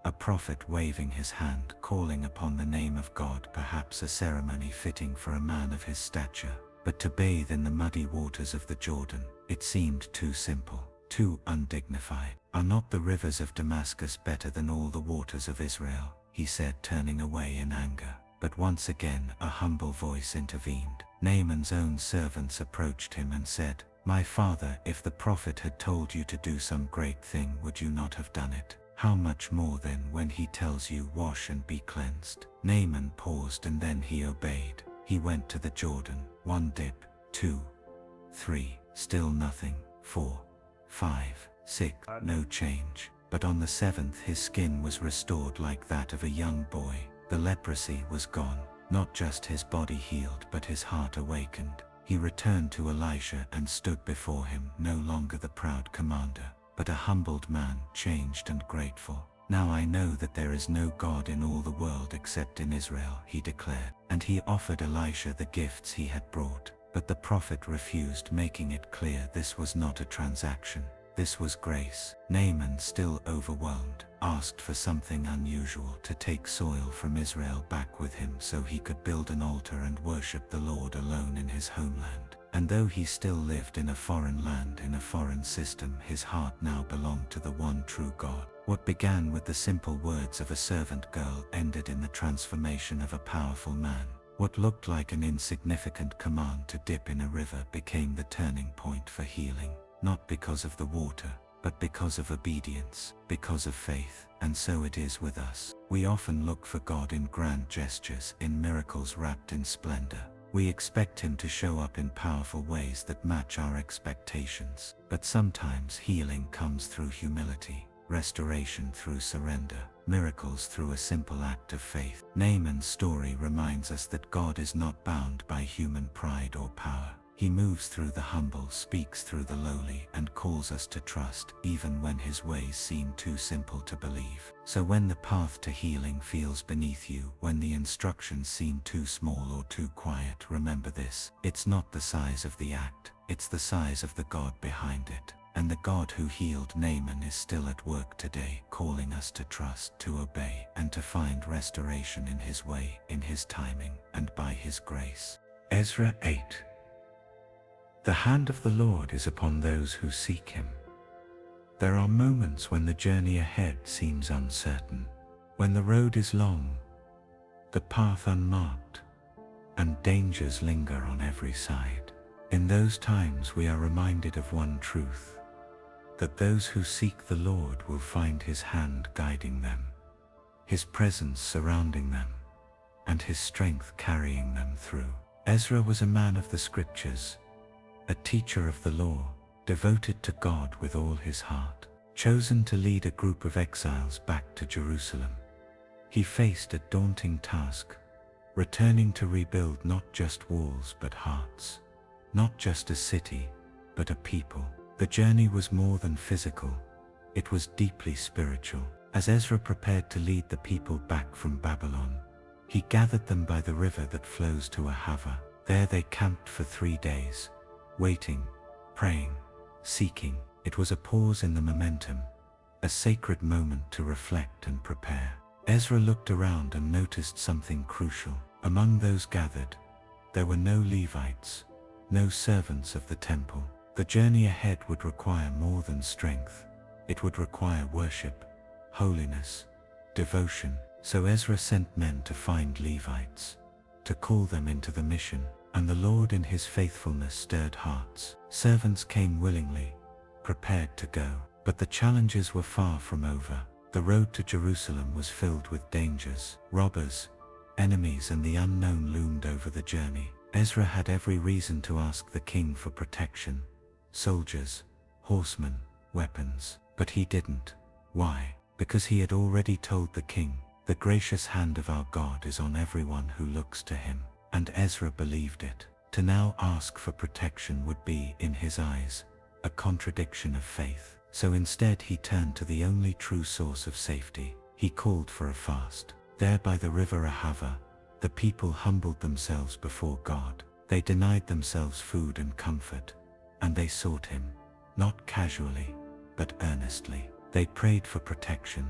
a prophet waving his hand, calling upon the name of God, perhaps a ceremony fitting for a man of his stature. But to bathe in the muddy waters of the Jordan, it seemed too simple, too undignified. "Are not the rivers of Damascus better than all the waters of Israel?" he said, turning away in anger. But once again a humble voice intervened. Naaman's own servants approached him and said, "My father, if the prophet had told you to do some great thing, would you not have done it? How much more then when he tells you, 'Wash and be cleansed'?" Naaman paused, and then he obeyed. He went to the Jordan. 1 dip, 2, 3, still nothing. 4, 5, 6, no change. But on the 7th his skin was restored like that of a young boy. The leprosy was gone. Not just his body healed, but his heart awakened. He returned to Elisha and stood before him, no longer the proud commander, but a humbled man, changed and grateful. "Now I know that there is no God in all the world except in Israel," he declared. And he offered Elisha the gifts he had brought. But the prophet refused, making it clear this was not a transaction. This was grace. Naaman, still overwhelmed, asked for something unusual: to take soil from Israel back with him so he could build an altar and worship the Lord alone in his homeland. And though he still lived in a foreign land, in a foreign system, his heart now belonged to the one true God. What began with the simple words of a servant girl ended in the transformation of a powerful man. What looked like an insignificant command to dip in a river became the turning point for healing. Not because of the water, but because of obedience, because of faith. And so it is with us. We often look for God in grand gestures, in miracles wrapped in splendor. We expect Him to show up in powerful ways that match our expectations. But sometimes healing comes through humility, restoration through surrender, miracles through a simple act of faith. Naaman's story reminds us that God is not bound by human pride or power. He moves through the humble, speaks through the lowly, and calls us to trust, even when His ways seem too simple to believe. So when the path to healing feels beneath you, when the instructions seem too small or too quiet, remember this: it's not the size of the act, it's the size of the God behind it. And the God who healed Naaman is still at work today, calling us to trust, to obey, and to find restoration in His way, in His timing, and by His grace. Ezra 8. The hand of the Lord is upon those who seek Him. There are moments when the journey ahead seems uncertain, when the road is long, the path unmarked, and dangers linger on every side. In those times we are reminded of one truth: that those who seek the Lord will find His hand guiding them, His presence surrounding them, and His strength carrying them through. Ezra was a man of the Scriptures, a teacher of the law, devoted to God with all his heart, chosen to lead a group of exiles back to Jerusalem. He faced a daunting task, returning to rebuild not just walls but hearts, not just a city, but a people. The journey was more than physical, it was deeply spiritual. As Ezra prepared to lead the people back from Babylon, he gathered them by the river that flows to Ahava. There they camped for 3 days, waiting, praying, seeking. It was a pause in the momentum, a sacred moment to reflect and prepare. Ezra looked around and noticed something crucial. Among those gathered, there were no Levites, no servants of the temple. The journey ahead would require more than strength. It would require worship, holiness, devotion. So Ezra sent men to find Levites, to call them into the mission. And the Lord in His faithfulness stirred hearts. Servants came willingly, prepared to go. But the challenges were far from over. The road to Jerusalem was filled with dangers. Robbers, enemies, and the unknown loomed over the journey. Ezra had every reason to ask the king for protection: soldiers, horsemen, weapons. But he didn't. Why? Because he had already told the king, "The gracious hand of our God is on everyone who looks to Him." And Ezra believed it. To now ask for protection would be, in his eyes, a contradiction of faith. So instead he turned to the only true source of safety. He called for a fast. There by the river Ahava, the people humbled themselves before God. They denied themselves food and comfort, and they sought Him, not casually, but earnestly. They prayed for protection,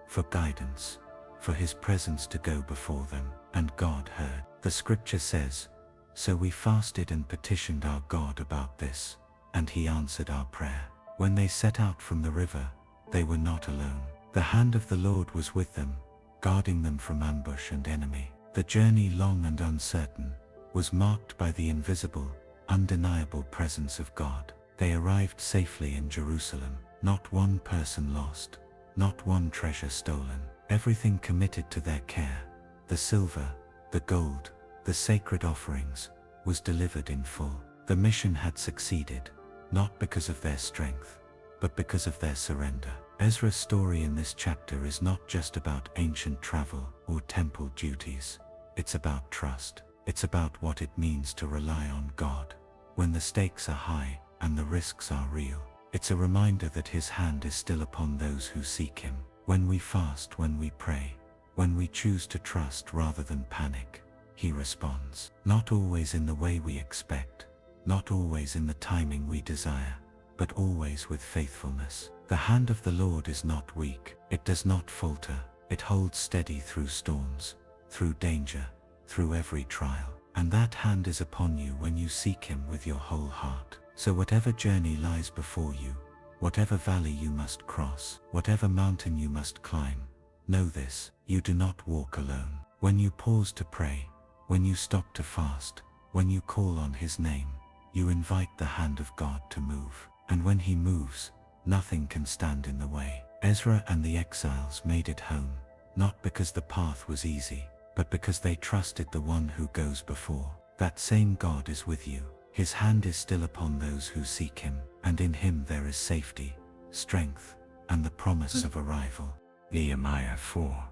for guidance, for His presence to go before them, and God heard. The Scripture says, "So we fasted and petitioned our God about this, and He answered our prayer." When they set out from the river, they were not alone. The hand of the Lord was with them, guarding them from ambush and enemy. The journey, long and uncertain, was marked by the invisible, undeniable presence of God. They arrived safely in Jerusalem. Not one person lost, not one treasure stolen. Everything committed to their care, the silver, the gold, the sacred offerings, was delivered in full. The mission had succeeded, not because of their strength, but because of their surrender. Ezra's story in this chapter is not just about ancient travel or temple duties. It's about trust. It's about what it means to rely on God when the stakes are high and the risks are real. It's a reminder that His hand is still upon those who seek Him. When we fast, when we pray, when we choose to trust rather than panic, He responds. Not always in the way we expect, not always in the timing we desire, but always with faithfulness. The hand of the Lord is not weak. It does not falter. It holds steady through storms, through danger, through every trial. And that hand is upon you when you seek Him with your whole heart. So whatever journey lies before you, whatever valley you must cross, whatever mountain you must climb, know this: you do not walk alone. When you pause to pray, when you stop to fast, when you call on His name, you invite the hand of God to move. And when He moves, nothing can stand in the way. Ezra and the exiles made it home, not because the path was easy, but because they trusted the one who goes before. That same God is with you. His hand is still upon those who seek him, and in him there is safety, strength, and the promise of arrival. Nehemiah 4.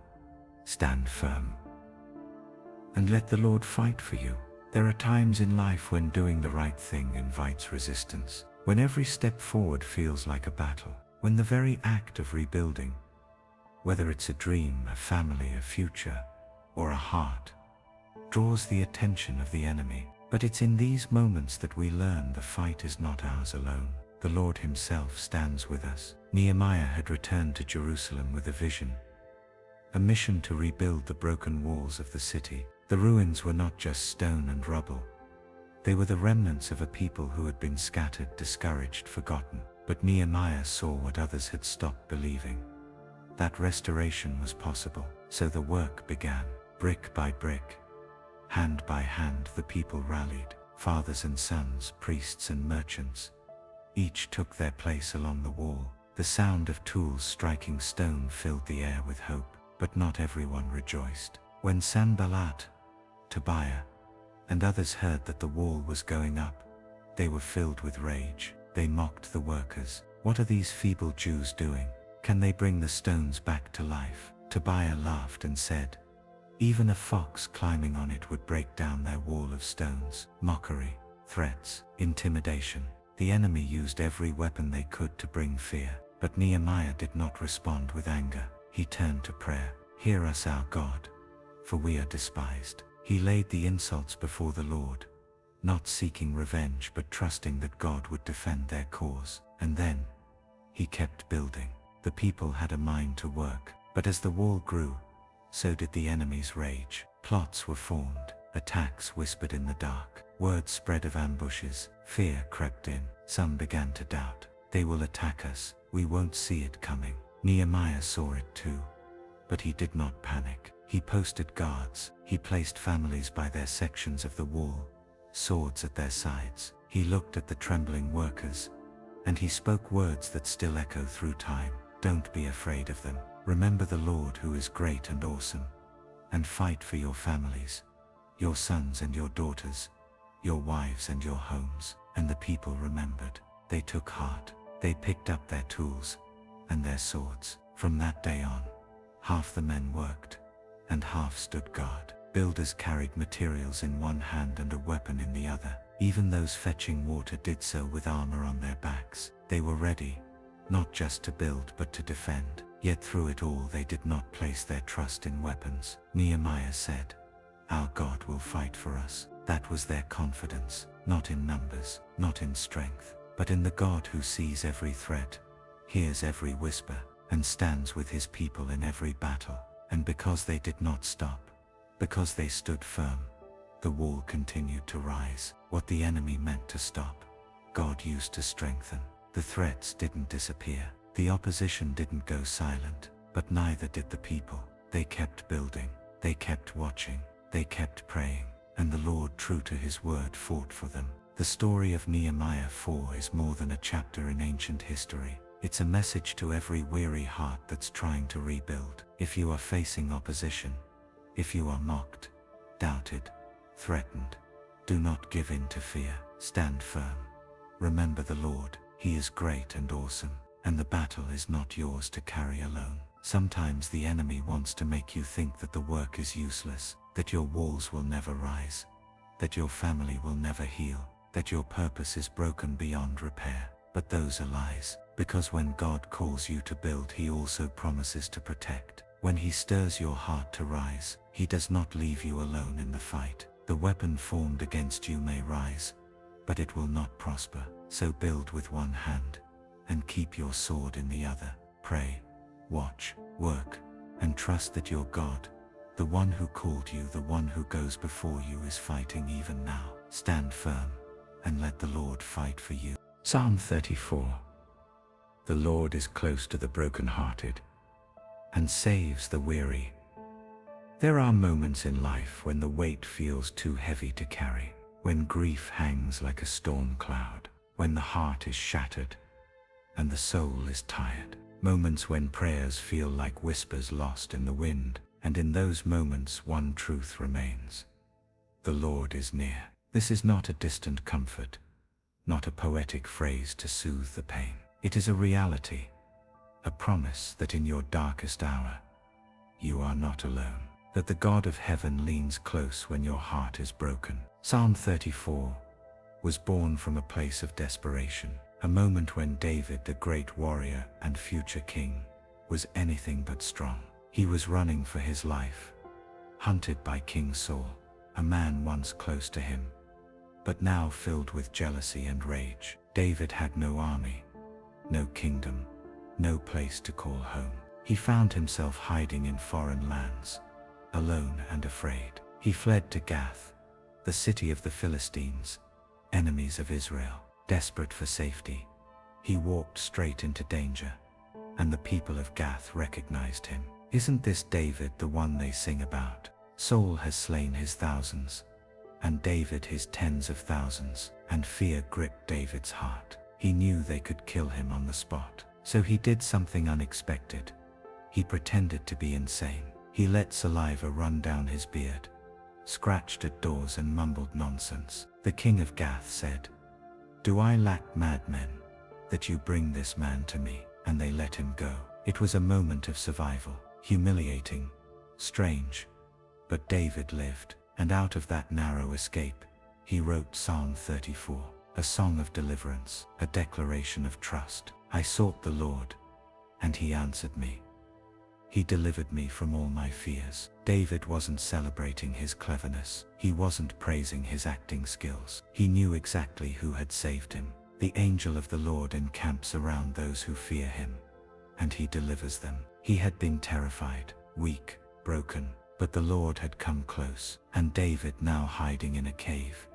Stand firm and let the Lord fight for you. There are times in life when doing the right thing invites resistance, when every step forward feels like a battle, when the very act of rebuilding, whether it's a dream, a family, a future, or a heart, draws the attention of the enemy. But it's in these moments that we learn the fight is not ours alone. The Lord himself stands with us. Nehemiah had returned to Jerusalem with a vision, a mission to rebuild the broken walls of the city. The ruins were not just stone and rubble. They were the remnants of a people who had been scattered, discouraged, forgotten. But Nehemiah saw what others had stopped believing, that restoration was possible. So the work began. Brick by brick, hand by hand, the people rallied. Fathers and sons, priests and merchants, each took their place along the wall. The sound of tools striking stone filled the air with hope. But not everyone rejoiced. When Sanballat, Tobiah, and others heard that the wall was going up, they were filled with rage. They mocked the workers. What are these feeble Jews doing? Can they bring the stones back to life? Tobiah laughed and said, even a fox climbing on it would break down their wall of stones. Mockery, threats, intimidation. The enemy used every weapon they could to bring fear. But Nehemiah did not respond with anger. He turned to prayer. Hear us, our God, for we are despised. He laid the insults before the Lord, not seeking revenge but trusting that God would defend their cause. And then he kept building. The people had a mind to work, but as the wall grew, so did the enemy's rage. Plots were formed, attacks whispered in the dark, words spread of ambushes, fear crept in. Some began to doubt. They will attack us, we won't see it coming. Nehemiah saw it too, but he did not panic. He posted guards, he placed families by their sections of the wall, swords at their sides. He looked at the trembling workers, and he spoke words that still echo through time. Don't be afraid of them. Remember the Lord who is great and awesome, and fight for your families, your sons and your daughters, your wives and your homes. And the people remembered. They took heart. They picked up their tools and their swords. From that day on, half the men worked, and half stood guard. Builders carried materials in one hand and a weapon in the other. Even those fetching water did so with armor on their backs. They were ready, not just to build but to defend. Yet through it all they did not place their trust in weapons. Nehemiah said, our God will fight for us. That was their confidence, not in numbers, not in strength, but in the God who sees every threat, hears every whisper, and stands with his people in every battle. And because they did not stop, because they stood firm, the wall continued to rise. What the enemy meant to stop, God used to strengthen. The threats didn't disappear. The opposition didn't go silent, but neither did the people. They kept building, they kept watching, they kept praying, and the Lord, true to his word, fought for them. The story of Nehemiah 4 is more than a chapter in ancient history. It's a message to every weary heart that's trying to rebuild. If you are facing opposition, if you are mocked, doubted, threatened, do not give in to fear. Stand firm. Remember the Lord. He is great and awesome, and the battle is not yours to carry alone. Sometimes the enemy wants to make you think that the work is useless, that your walls will never rise, that your family will never heal, that your purpose is broken beyond repair. But those are lies, because when God calls you to build, he also promises to protect. When he stirs your heart to rise, he does not leave you alone in the fight. The weapon formed against you may rise, but it will not prosper. So build with one hand, and keep your sword in the other. Pray, watch, work, and trust that your God, the one who called you, the one who goes before you, is fighting even now. Stand firm, and let the Lord fight for you. Psalm 34. The Lord is close to the brokenhearted, and saves the weary. There are moments in life when the weight feels too heavy to carry, when grief hangs like a storm cloud, when the heart is shattered, and the soul is tired. Moments when prayers feel like whispers lost in the wind, and in those moments one truth remains. The Lord is near. This is not a distant comfort, not a poetic phrase to soothe the pain. It is a reality, a promise that in your darkest hour, you are not alone, that the God of heaven leans close when your heart is broken. Psalm 34 was born from a place of desperation, a moment when David, the great warrior and future king, was anything but strong. He was running for his life, hunted by King Saul, a man once close to him, but now filled with jealousy and rage. David had no army, no kingdom, no place to call home. He found himself hiding in foreign lands, alone and afraid. He fled to Gath, the city of the Philistines, enemies of Israel. Desperate for safety, he walked straight into danger, and the people of Gath recognized him. Isn't this David, the one they sing about? Saul has slain his thousands, and David his tens of thousands, and fear gripped David's heart. He knew they could kill him on the spot, so he did something unexpected. He pretended to be insane. He let saliva run down his beard, scratched at doors and mumbled nonsense. The king of Gath said, "Do I lack madmen, that you bring this man to me?" And they let him go. It was a moment of survival, humiliating, strange, but David lived, and out of that narrow escape, he wrote Psalm 34, a song of deliverance, a declaration of trust. I sought the Lord, and he answered me. He delivered me from all my fears. David wasn't celebrating his cleverness. He wasn't praising his acting skills. He knew exactly who had saved him. The angel of the Lord encamps around those who fear him, and he delivers them. He had been terrified, weak, broken, but the Lord had come close. And David, now hiding in a cave,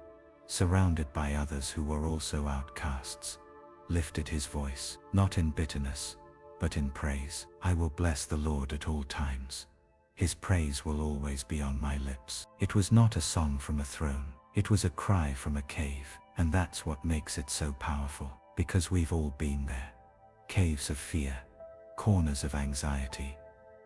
surrounded by others who were also outcasts, lifted his voice, not in bitterness, but in praise. I will bless the Lord at all times. His praise will always be on my lips. It was not a song from a throne. It was a cry from a cave. And that's what makes it so powerful, because we've all been there. Caves of fear, corners of anxiety,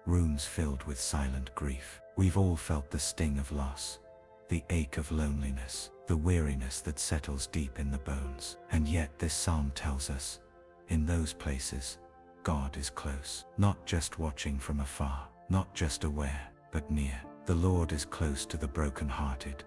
rooms filled with silent grief. We've all felt the sting of loss, the ache of loneliness, the weariness that settles deep in the bones. And yet this psalm tells us, in those places, God is close, not just watching from afar, not just aware, but near. The Lord is close to the brokenhearted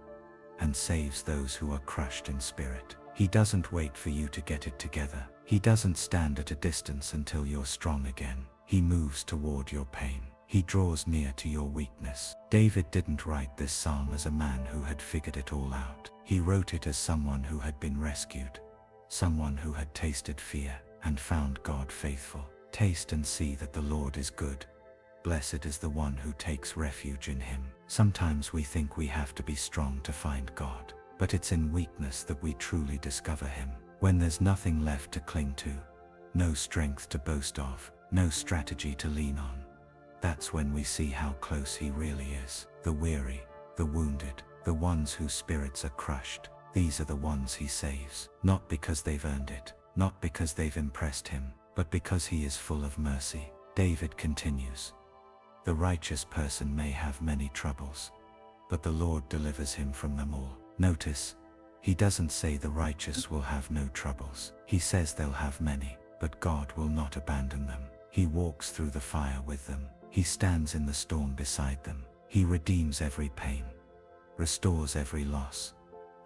and saves those who are crushed in spirit. He doesn't wait for you to get it together. He doesn't stand at a distance until you're strong again. He moves toward your pain. He draws near to your weakness. David didn't write this psalm as a man who had figured it all out. He wrote it as someone who had been rescued, someone who had tasted fear and found God faithful. Taste and see that the Lord is good. Blessed is the one who takes refuge in him. Sometimes we think we have to be strong to find God, but it's in weakness that we truly discover him. When there's nothing left to cling to, no strength to boast of, no strategy to lean on, that's when we see how close he really is. The weary, the wounded, the ones whose spirits are crushed, these are the ones he saves, not because they've earned it, not because they've impressed him, but because he is full of mercy. David continues, the righteous person may have many troubles, but the Lord delivers him from them all. Notice, he doesn't say the righteous will have no troubles. He says they'll have many, but God will not abandon them. He walks through the fire with them. He stands in the storm beside them. He redeems every pain, restores every loss,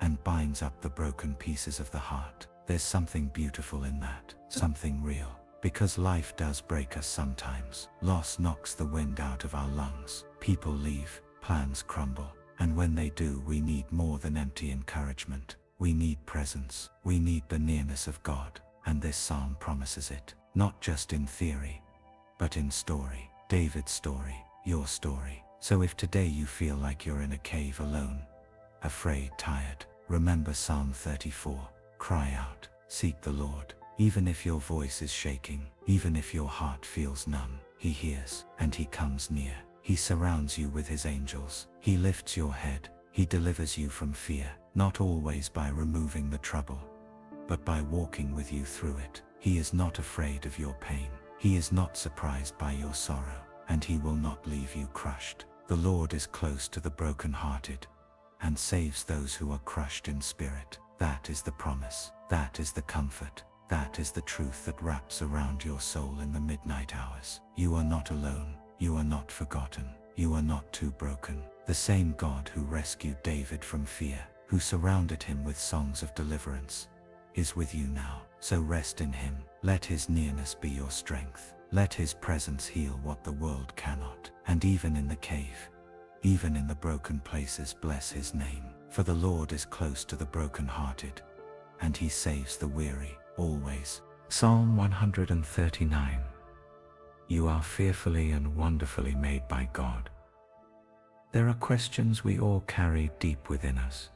and binds up the broken pieces of the heart. There's something beautiful in that, something real. Because life does break us sometimes. Loss knocks the wind out of our lungs. People leave, plans crumble, and when they do, we need more than empty encouragement. We need presence. We need the nearness of God, and this psalm promises it, not just in theory, but in story. David's story, your story. So if today you feel like you're in a cave alone, afraid, tired, remember Psalm 34. Cry out, seek the Lord. Even if your voice is shaking, even if your heart feels numb, he hears, and he comes near. He surrounds you with his angels. He lifts your head. He delivers you from fear, not always by removing the trouble, but by walking with you through it. He is not afraid of your pain. He is not surprised by your sorrow, and he will not leave you crushed. The Lord is close to the brokenhearted and saves those who are crushed in spirit. That is the promise. That is the comfort. That is the truth that wraps around your soul in the midnight hours. You are not alone. You are not forgotten. You are not too broken. The same God who rescued David from fear, who surrounded him with songs of deliverance, is with you now. So rest in him. Let his nearness be your strength. Let his presence heal what the world cannot. And even in the cave, even in the broken places, bless his name. For the Lord is close to the brokenhearted, and he saves the weary, always. Psalm 139. You are fearfully and wonderfully made by God. There are questions we all carry deep within us.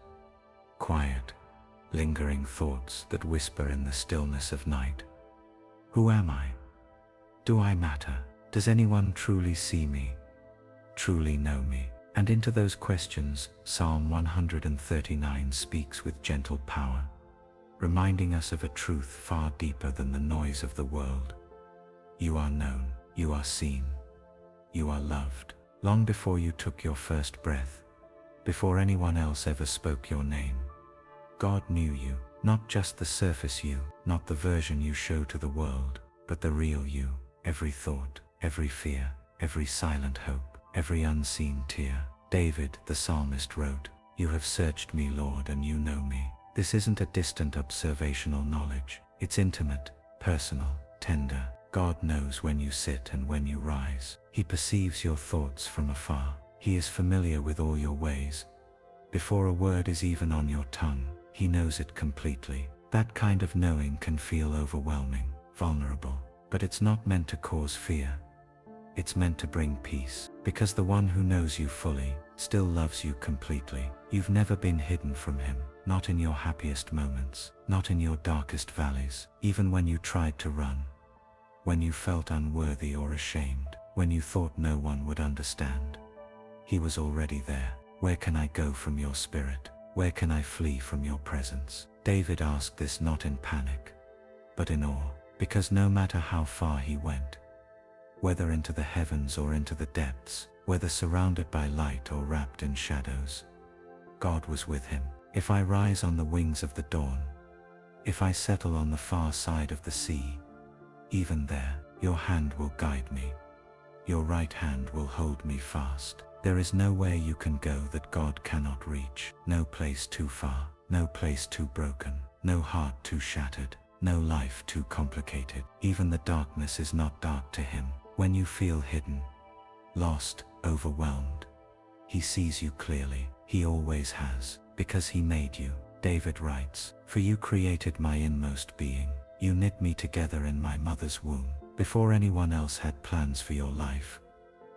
Quiet, lingering thoughts that whisper in the stillness of night. Who am I? Do I matter? Does anyone truly see me? Truly know me? And into those questions, Psalm 139 speaks with gentle power, reminding us of a truth far deeper than the noise of the world. You are known, you are seen, you are loved. Long before you took your first breath, before anyone else ever spoke your name, God knew you, not just the surface you, not the version you show to the world, but the real you. Every thought, every fear, every silent hope, every unseen tear. David, the psalmist, wrote, "You have searched me, Lord, and you know me." This isn't a distant observational knowledge. It's intimate, personal, tender. God knows when you sit and when you rise. He perceives your thoughts from afar. He is familiar with all your ways. Before a word is even on your tongue, he knows it completely. That kind of knowing can feel overwhelming, vulnerable, but it's not meant to cause fear. It's meant to bring peace, because the one who knows you fully still loves you completely. You've never been hidden from him, not in your happiest moments, not in your darkest valleys, even when you tried to run, when you felt unworthy or ashamed, when you thought no one would understand. He was already there. Where can I go from your spirit? Where can I flee from your presence? David asked this not in panic, but in awe, because no matter how far he went, whether into the heavens or into the depths, whether surrounded by light or wrapped in shadows, God was with him. If I rise on the wings of the dawn, if I settle on the far side of the sea, even there, your hand will guide me. Your right hand will hold me fast. There is nowhere you can go that God cannot reach. No place too far, no place too broken, no heart too shattered, no life too complicated. Even the darkness is not dark to him. When you feel hidden, lost, overwhelmed, he sees you clearly. He always has, because he made you. David writes, "For you created my inmost being. You knit me together in my mother's womb." Before anyone else had plans for your life,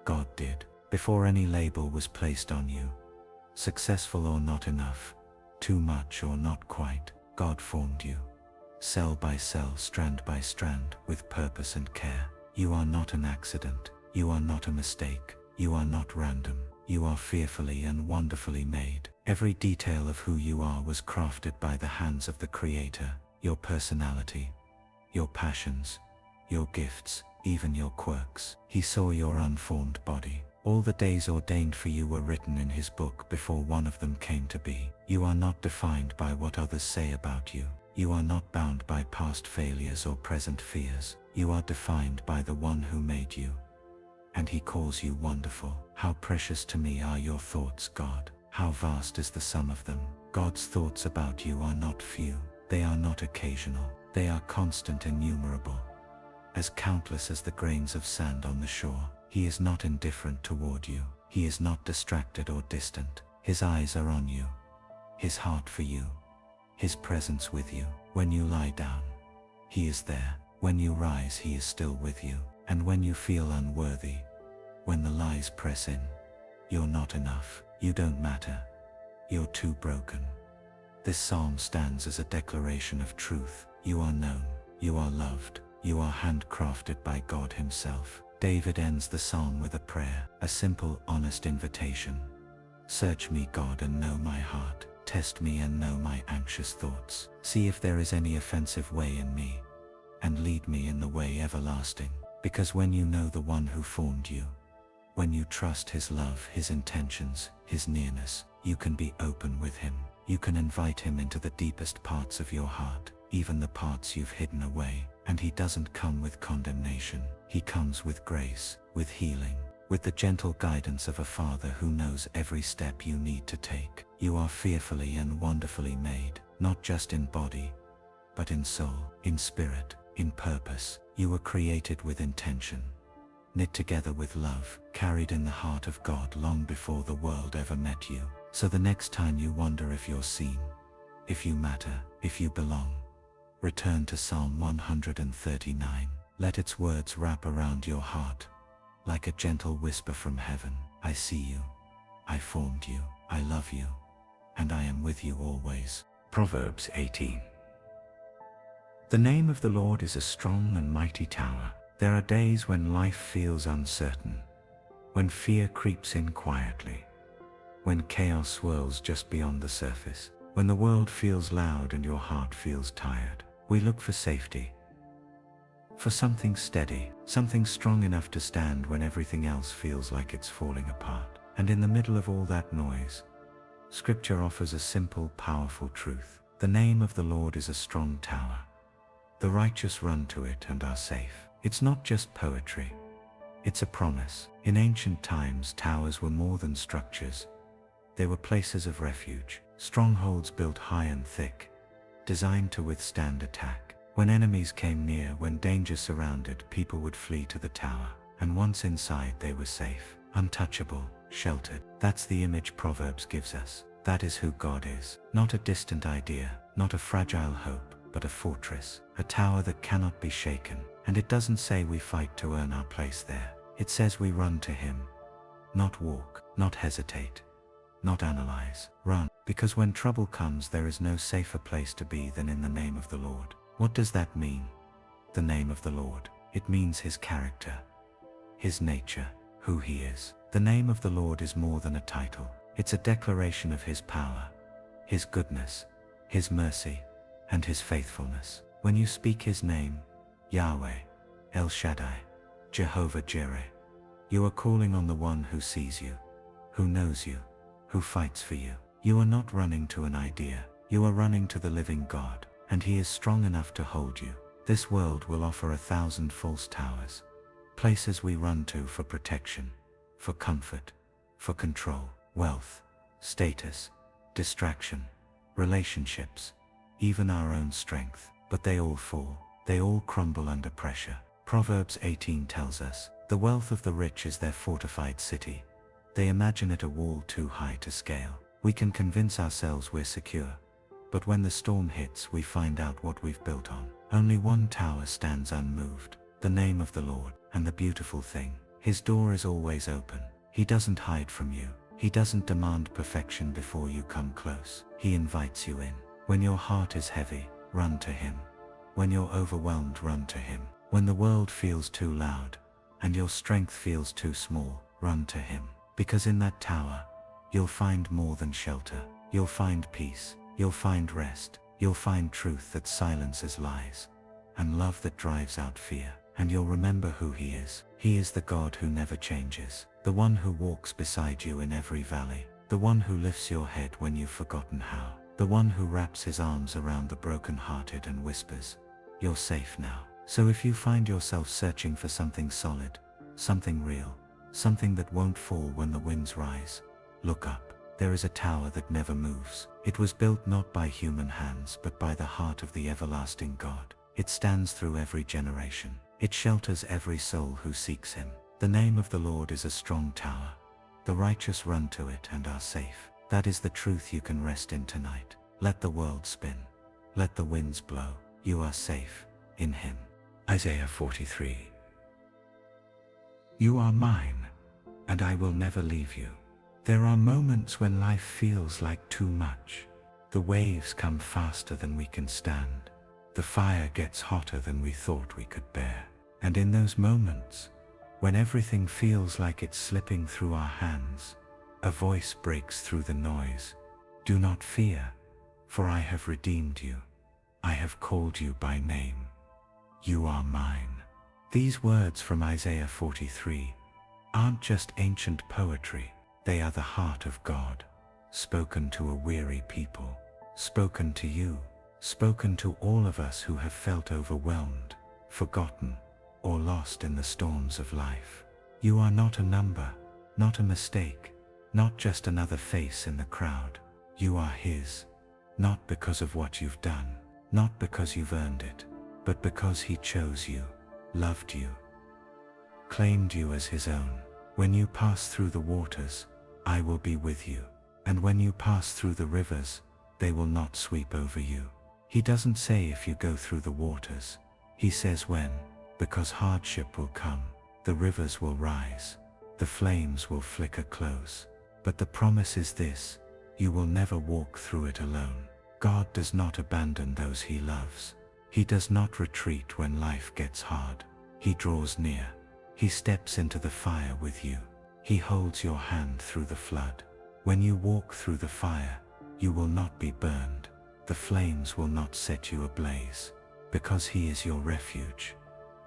God did. Before any label was placed on you, successful or not enough, too much or not quite, God formed you. Cell by cell, strand by strand, with purpose and care. You are not an accident. You are not a mistake. You are not random. You are fearfully and wonderfully made. Every detail of who you are was crafted by the hands of the Creator. Your personality, your passions, your gifts, even your quirks. He saw your unformed body. All the days ordained for you were written in his book before one of them came to be. You are not defined by what others say about you. You are not bound by past failures or present fears. You are defined by the one who made you. And he calls you wonderful. How precious to me are your thoughts, God. How vast is the sum of them. God's thoughts about you are not few. They are not occasional. They are constant, innumerable, as countless as the grains of sand on the shore. He is not indifferent toward you. He is not distracted or distant. His eyes are on you. His heart for you. His presence with you. When you lie down, he is there. When you rise, he is still with you. And when you feel unworthy, when the lies press in, you're not enough. You don't matter. You're too broken. This psalm stands as a declaration of truth. You are known. You are loved. You are handcrafted by God himself. David ends the psalm with a prayer, a simple, honest invitation. Search me, God, and know my heart. Test me and know my anxious thoughts. See if there is any offensive way in me, and lead me in the way everlasting. Because when you know the one who formed you, when you trust his love, his intentions, his nearness, you can be open with him. You can invite him into the deepest parts of your heart, even the parts you've hidden away. And he doesn't come with condemnation. He comes with grace, with healing, with the gentle guidance of a father who knows every step you need to take. You are fearfully and wonderfully made, not just in body, but in soul, in spirit, in purpose. You were created with intention, knit together with love, carried in the heart of God long before the world ever met you. So the next time you wonder if you're seen, if you matter, if you belong, return to Psalm 139. Let its words wrap around your heart like a gentle whisper from heaven. I see you, I formed you, I love you, and I am with you always. Proverbs 18. The name of the Lord is a strong and mighty tower. There are days when life feels uncertain, when fear creeps in quietly, when chaos swirls just beyond the surface, when the world feels loud and your heart feels tired. We look for safety, for something steady, something strong enough to stand when everything else feels like it's falling apart. And in the middle of all that noise, Scripture offers a simple, powerful truth. The name of the Lord is a strong tower. The righteous run to it and are safe. It's not just poetry, it's a promise. In ancient times, towers were more than structures. They were places of refuge, strongholds built high and thick, designed to withstand attack. When enemies came near, when danger surrounded, people would flee to the tower. And once inside, they were safe, untouchable, sheltered. That's the image Proverbs gives us. That is who God is. Not a distant idea, not a fragile hope, but a fortress, a tower that cannot be shaken. And it doesn't say we fight to earn our place there. It says we run to him. Not walk, not hesitate, not analyze. Run. Because when trouble comes, there is no safer place to be than in the name of the Lord. What does that mean? The name of the Lord. It means his character, his nature, who he is. The name of the Lord is more than a title. It's a declaration of his power, his goodness, his mercy, and his faithfulness. When you speak his name, Yahweh, El Shaddai, Jehovah Jireh, you are calling on the one who sees you, who knows you, who fights for you. You are not running to an idea. You are running to the living God, and he is strong enough to hold you. This world will offer 1,000 false towers, places we run to for protection, for comfort, for control, wealth, status, distraction, relationships, even our own strength. But they all fall. They all crumble under pressure. Proverbs 18 tells us, the wealth of the rich is their fortified city. They imagine it a wall too high to scale. We can convince ourselves we're secure, but when the storm hits, we find out what we've built on. Only one tower stands unmoved, the name of the Lord. And the beautiful thing, his door is always open. He doesn't hide from you. He doesn't demand perfection before you come close. He invites you in. When your heart is heavy, run to him. When you're overwhelmed, run to him. When the world feels too loud and your strength feels too small, run to him. Because in that tower, you'll find more than shelter. You'll find peace. You'll find rest. You'll find truth that silences lies, and love that drives out fear. And you'll remember who he is. He is the God who never changes, the one who walks beside you in every valley, the one who lifts your head when you've forgotten how, the one who wraps his arms around the broken-hearted and whispers, "You're safe now." So if you find yourself searching for something solid, something real, something that won't fall when the winds rise, look up. There is a tower that never moves. It was built not by human hands but by the heart of the everlasting God. It stands through every generation. It shelters every soul who seeks him. The name of the Lord is a strong tower. The righteous run to it and are safe. That is the truth you can rest in tonight. Let the world spin. Let the winds blow. You are safe in him. Isaiah 43. You are mine, and I will never leave you. There are moments when life feels like too much. The waves come faster than we can stand. The fire gets hotter than we thought we could bear. And in those moments, when everything feels like it's slipping through our hands, a voice breaks through the noise. Do not fear, for I have redeemed you. I have called you by name. You are mine. These words from Isaiah 43 aren't just ancient poetry, they are the heart of God, spoken to a weary people, spoken to you, spoken to all of us who have felt overwhelmed, forgotten, or lost in the storms of life. You are not a number, not a mistake, not just another face in the crowd. You are His, not because of what you've done, not because you've earned it, but because He chose you, loved you, claimed you as His own. When you pass through the waters, I will be with you. And when you pass through the rivers, they will not sweep over you. He doesn't say if you go through the waters. He says when, because hardship will come, the rivers will rise, the flames will flicker close. But the promise is this: you will never walk through it alone. God does not abandon those He loves. He does not retreat when life gets hard. He draws near. He steps into the fire with you. He holds your hand through the flood. When you walk through the fire, you will not be burned. The flames will not set you ablaze, because He is your refuge,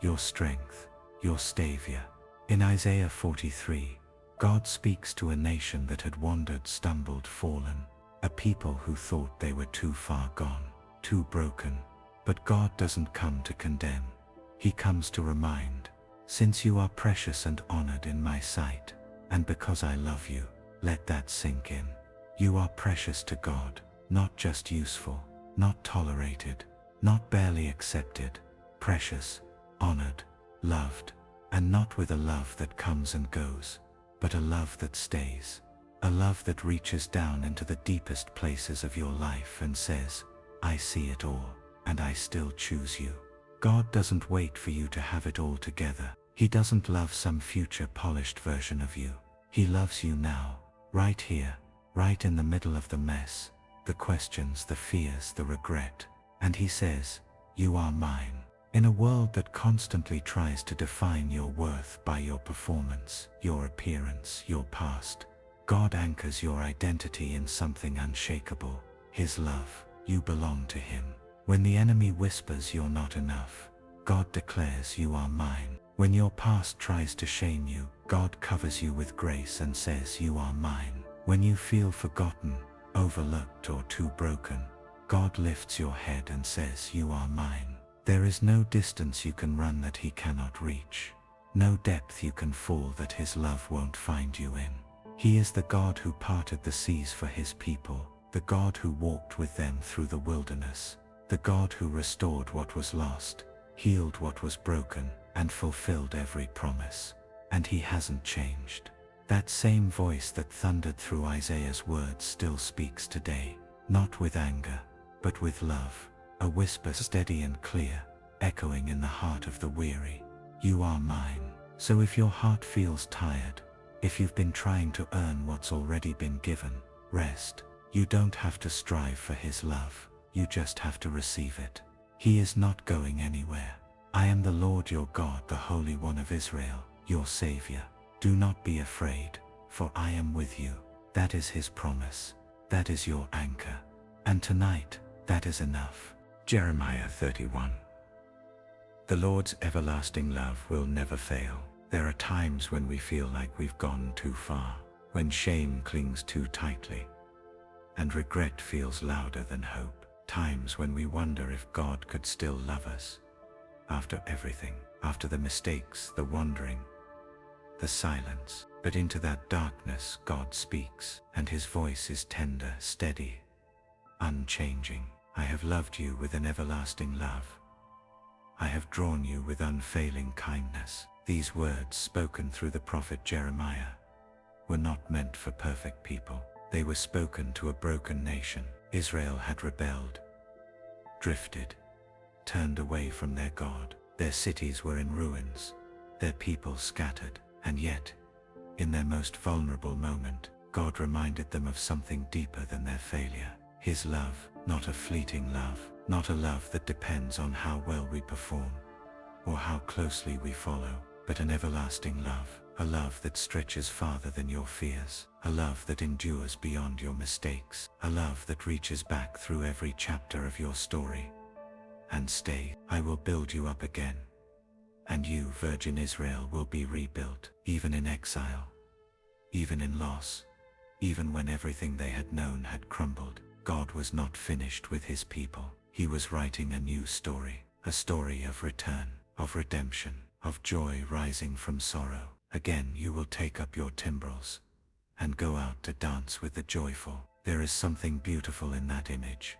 your strength, your savior. In Isaiah 43, God speaks to a nation that had wandered, stumbled, fallen, a people who thought they were too far gone, too broken. But God doesn't come to condemn. He comes to remind, since you are precious and honored in my sight, and because I love you, let that sink in. You are precious to God, not just useful, not tolerated, not barely accepted, precious, honored, loved, and not with a love that comes and goes, but a love that stays, a love that reaches down into the deepest places of your life and says, I see it all, and I still choose you. God doesn't wait for you to have it all together. He doesn't love some future polished version of you. He loves you now, right here, right in the middle of the mess, the questions, the fears, the regret. And He says, you are mine. In a world that constantly tries to define your worth by your performance, your appearance, your past, God anchors your identity in something unshakable, His love. You belong to Him. When the enemy whispers you're not enough, God declares you are mine. When your past tries to shame you, God covers you with grace and says you are mine. When you feel forgotten, overlooked, or too broken, God lifts your head and says you are mine. There is no distance you can run that He cannot reach, no depth you can fall that His love won't find you in. He is the God who parted the seas for His people, the God who walked with them through the wilderness, the God who restored what was lost, healed what was broken, and fulfilled every promise. And He hasn't changed. That same voice that thundered through Isaiah's words still speaks today, not with anger, but with love, a whisper steady and clear, echoing in the heart of the weary. You are mine. So if your heart feels tired, if you've been trying to earn what's already been given, rest. You don't have to strive for His love. You just have to receive it. He is not going anywhere. I am the Lord your God, the Holy One of Israel, your Savior. Do not be afraid, for I am with you. That is His promise. That is your anchor. And tonight, that is enough. Jeremiah 31. The Lord's everlasting love will never fail. There are times when we feel like we've gone too far, when shame clings too tightly, and regret feels louder than hope. Times when we wonder if God could still love us. After everything, after the mistakes, the wandering, the silence. But into that darkness God speaks, and His voice is tender, steady, unchanging. I have loved you with an everlasting love. I have drawn you with unfailing kindness. These words, spoken through the prophet Jeremiah, were not meant for perfect people. They were spoken to a broken nation. Israel had rebelled, drifted, turned away from their God. Their cities were in ruins, their people scattered. And yet, in their most vulnerable moment, God reminded them of something deeper than their failure. His love, not a fleeting love, not a love that depends on how well we perform or how closely we follow, but an everlasting love, a love that stretches farther than your fears, a love that endures beyond your mistakes, a love that reaches back through every chapter of your story. and stay. I will build you up again. And you, Virgin Israel, will be rebuilt, even in exile, even in loss, even when everything they had known had crumbled. God was not finished with his people. He was writing a new story, a story of return, of redemption, of joy rising from sorrow. Again you will take up your timbrels and go out to dance with the joyful. There is something beautiful in that image.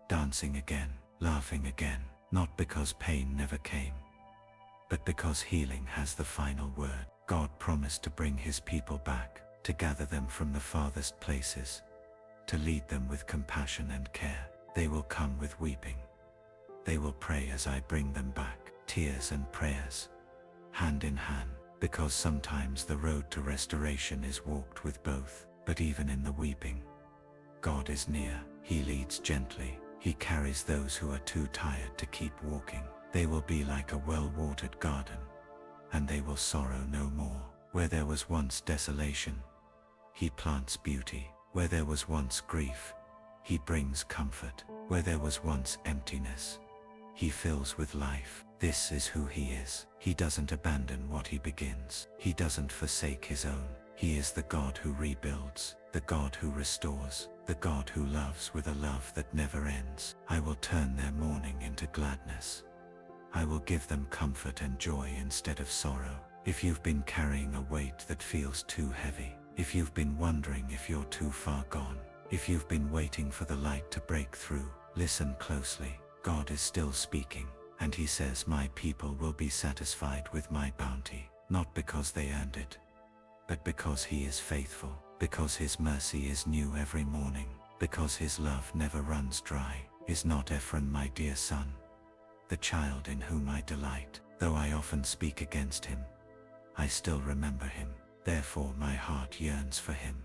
Dancing again, laughing again, not because pain never came, but because healing has the final word. God promised to bring his people back, to gather them from the farthest places, to lead them with compassion and care. They will come with weeping. They will pray as I bring them back, tears and prayers, hand in hand, because sometimes the road to restoration is walked with both. But even in the weeping, God is near. He leads gently. He carries those who are too tired to keep walking. They will be like a well-watered garden, and they will sorrow no more. Where there was once desolation, he plants beauty. Where there was once grief, he brings comfort. Where there was once emptiness, he fills with life. This is who he is. He doesn't abandon what he begins. He doesn't forsake his own. He is the God who rebuilds, the God who restores, the God who loves with a love that never ends. I will turn their mourning into gladness. I will give them comfort and joy instead of sorrow. If you've been carrying a weight that feels too heavy, if you've been wondering if you're too far gone, if you've been waiting for the light to break through, listen closely. God is still speaking, and he says, my people will be satisfied with my bounty, not because they earned it, but because he is faithful, because his mercy is new every morning, because his love never runs dry. Is not Ephraim my dear son, the child in whom I delight? Though I often speak against him, I still remember him. Therefore my heart yearns for him.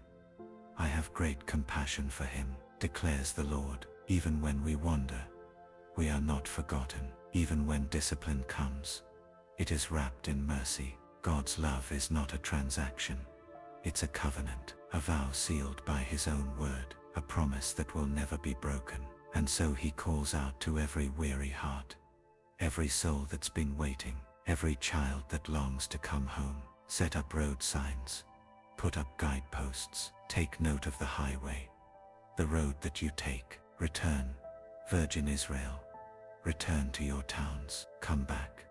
I have great compassion for him, declares the Lord. Even when we wander, we are not forgotten. Even when discipline comes, it is wrapped in mercy. God's love is not a transaction. It's a covenant, a vow sealed by his own word, a promise that will never be broken. And so he calls out to every weary heart, every soul that's been waiting, every child that longs to come home. Set up road signs, put up guideposts, take note of the highway, the road that you take. Return, Virgin Israel, return to your towns. Come back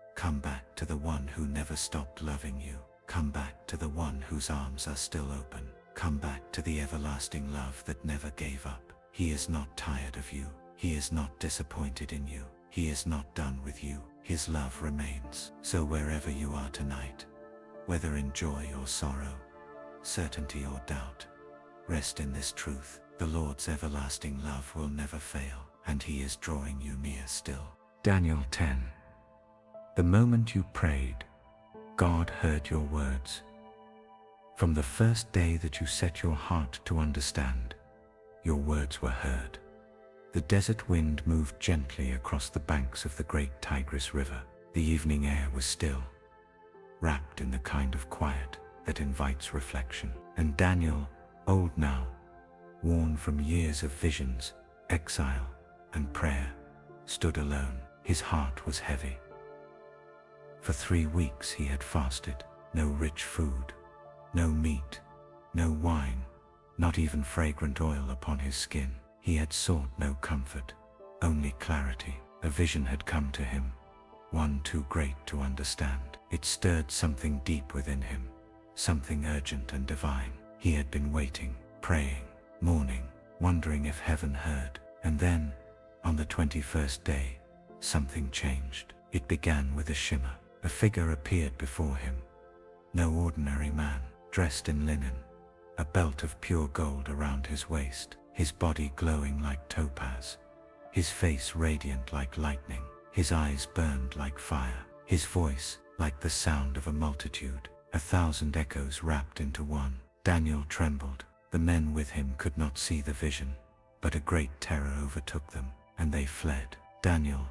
to the one who never stopped loving you. Come back to the one whose arms are still open. Come back to the everlasting love that never gave up. He is not tired of you. He is not disappointed in you. He is not done with you. His love remains. So wherever you are tonight, whether in joy or sorrow, certainty or doubt, rest in this truth. The Lord's everlasting love will never fail, and he is drawing you near still. Daniel 10. The moment you prayed, God heard your words. From the first day that you set your heart to understand, your words were heard. The desert wind moved gently across the banks of the great Tigris River. The evening air was still, wrapped in the kind of quiet that invites reflection. And Daniel, old now, worn from years of visions, exile, and prayer, stood alone. His heart was heavy. For 3 weeks he had fasted. No rich food, no meat, no wine, not even fragrant oil upon his skin. He had sought no comfort, only clarity. A vision had come to him, one too great to understand. It stirred something deep within him, something urgent and divine. He had been waiting, praying, mourning, wondering if heaven heard. And then, on the 21st day, something changed. It began with a shimmer. A figure appeared before him. No ordinary man, dressed in linen, a belt of pure gold around his waist, his body glowing like topaz, his face radiant like lightning, his eyes burned like fire, his voice like the sound of a multitude, 1,000 echoes wrapped into one. Daniel trembled. The men with him could not see the vision, but a great terror overtook them, and they fled. Daniel,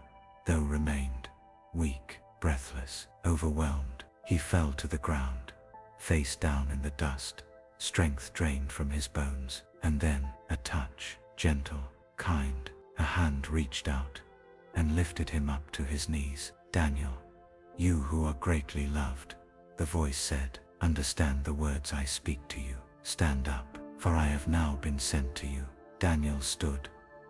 though, remained, weak, breathless, overwhelmed. He fell to the ground, face down in the dust, strength drained from his bones. And then, a touch, gentle, kind, a hand reached out, and lifted him up to his knees. "Daniel, you who are greatly loved," the voice said, "understand the words I speak to you. Stand up, for I have now been sent to you." Daniel stood,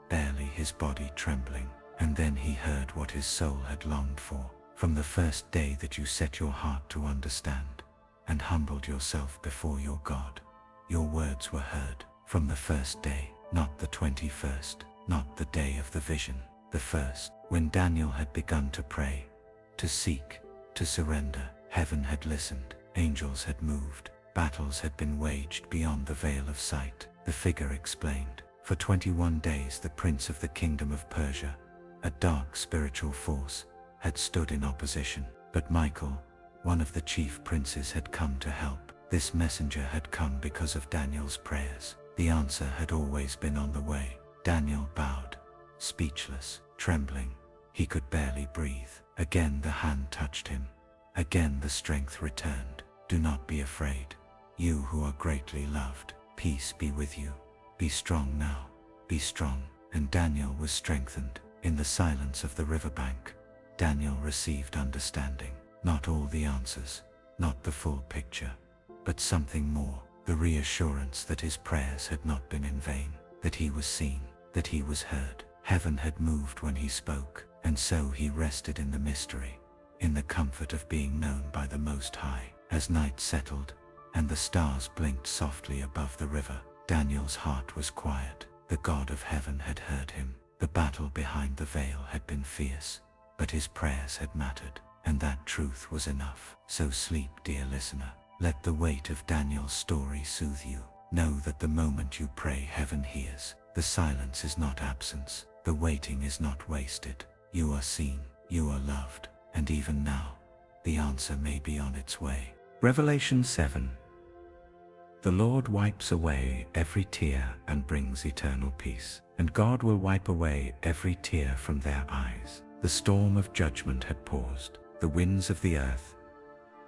barely his body trembling, and then he heard what his soul had longed for. "From the first day that you set your heart to understand, and humbled yourself before your God, your words were heard. From the first day, not the 21st, not the day of the vision, the first, when Daniel had begun to pray, to seek, to surrender. Heaven had listened, angels had moved, battles had been waged beyond the veil of sight." The figure explained. "For 21 days the prince of the kingdom of Persia, a dark spiritual force, had stood in opposition. But Michael, one of the chief princes, had come to help. This messenger had come because of Daniel's prayers. The answer had always been on the way." Daniel bowed, speechless, trembling. He could barely breathe. Again the hand touched him. Again the strength returned. "Do not be afraid, you who are greatly loved. Peace be with you. Be strong now. Be strong." And Daniel was strengthened. In the silence of the riverbank, Daniel received understanding. Not all the answers, not the full picture, but something more. The reassurance that his prayers had not been in vain, that he was seen, that he was heard. Heaven had moved when he spoke, and so he rested in the mystery, in the comfort of being known by the Most High. As night settled, and the stars blinked softly above the river, Daniel's heart was quiet. The God of heaven had heard him. The battle behind the veil had been fierce, but his prayers had mattered, and that truth was enough. So sleep, dear listener. Let the weight of Daniel's story soothe you. Know that the moment you pray, heaven hears. The silence is not absence. The waiting is not wasted. You are seen, you are loved, and even now, the answer may be on its way. Revelation 7. The Lord wipes away every tear and brings eternal peace. And God will wipe away every tear from their eyes. The storm of judgment had paused. The winds of the earth,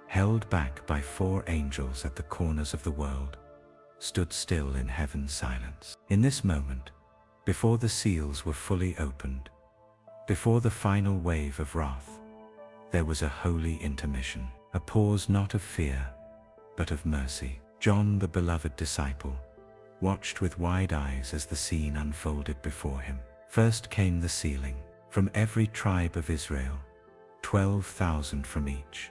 held back by 4 angels at the corners of the world, stood still in heaven's silence. In this moment, before the seals were fully opened, before the final wave of wrath, there was a holy intermission, a pause not of fear, but of mercy. John, the beloved disciple, watched with wide eyes as the scene unfolded before him. First came the sealing. From every tribe of Israel, 12,000 from each,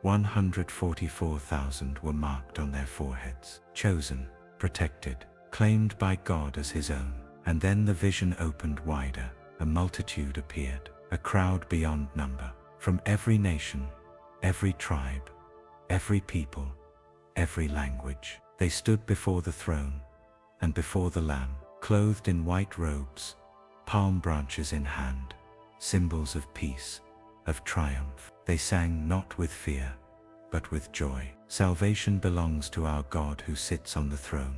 144,000 were marked on their foreheads, chosen, protected, claimed by God as his own. And then the vision opened wider. A multitude appeared, a crowd beyond number, from every nation, every tribe, every people, every language. They stood before the throne and before the Lamb, clothed in white robes, palm branches in hand, symbols of peace, of triumph. They sang not with fear, but with joy. Salvation belongs to our God who sits on the throne,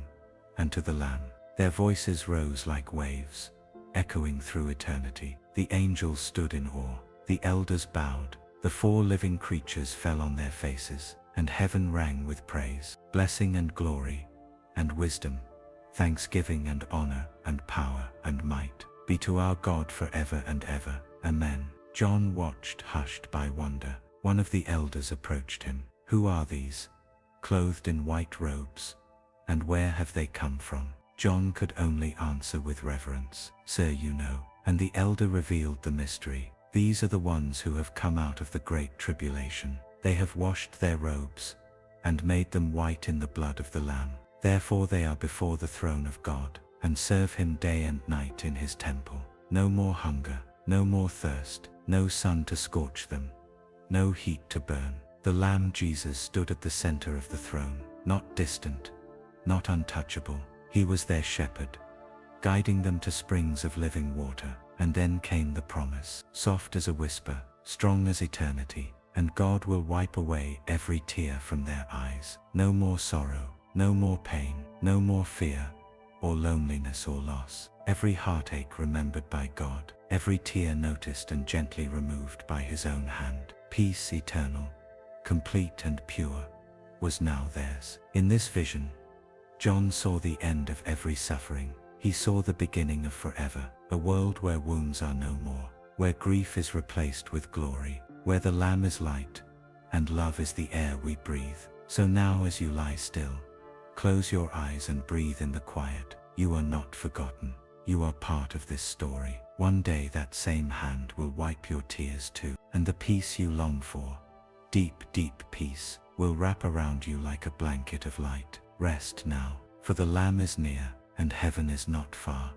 and to the Lamb. Their voices rose like waves, echoing through eternity. The angels stood in awe, the elders bowed, the 4 living creatures fell on their faces, and heaven rang with praise, blessing and glory, and wisdom, thanksgiving and honor, and power and might be to our God forever and ever. Amen. John watched, hushed by wonder. One of the elders approached him. Who are these, clothed in white robes, and where have they come from? John could only answer with reverence, Sir, you know. And the elder revealed the mystery. These are the ones who have come out of the great tribulation. They have washed their robes, and made them white in the blood of the Lamb. Therefore they are before the throne of God, and serve him day and night in his temple. No more hunger, no more thirst, no sun to scorch them, no heat to burn. The Lamb Jesus stood at the center of the throne, not distant, not untouchable. He was their shepherd, guiding them to springs of living water. And then came the promise, soft as a whisper, strong as eternity. And God will wipe away every tear from their eyes. No more sorrow, no more pain, no more fear, or loneliness or loss. Every heartache remembered by God, every tear noticed and gently removed by his own hand. Peace eternal, complete and pure, was now theirs. In this vision, John saw the end of every suffering. He saw the beginning of forever, a world where wounds are no more, where grief is replaced with glory, where the Lamb is light, and love is the air we breathe. So now as you lie still, close your eyes and breathe in the quiet. You are not forgotten. You are part of this story. One day that same hand will wipe your tears too, and the peace you long for, deep, deep peace, will wrap around you like a blanket of light. Rest now, for the Lamb is near, and heaven is not far.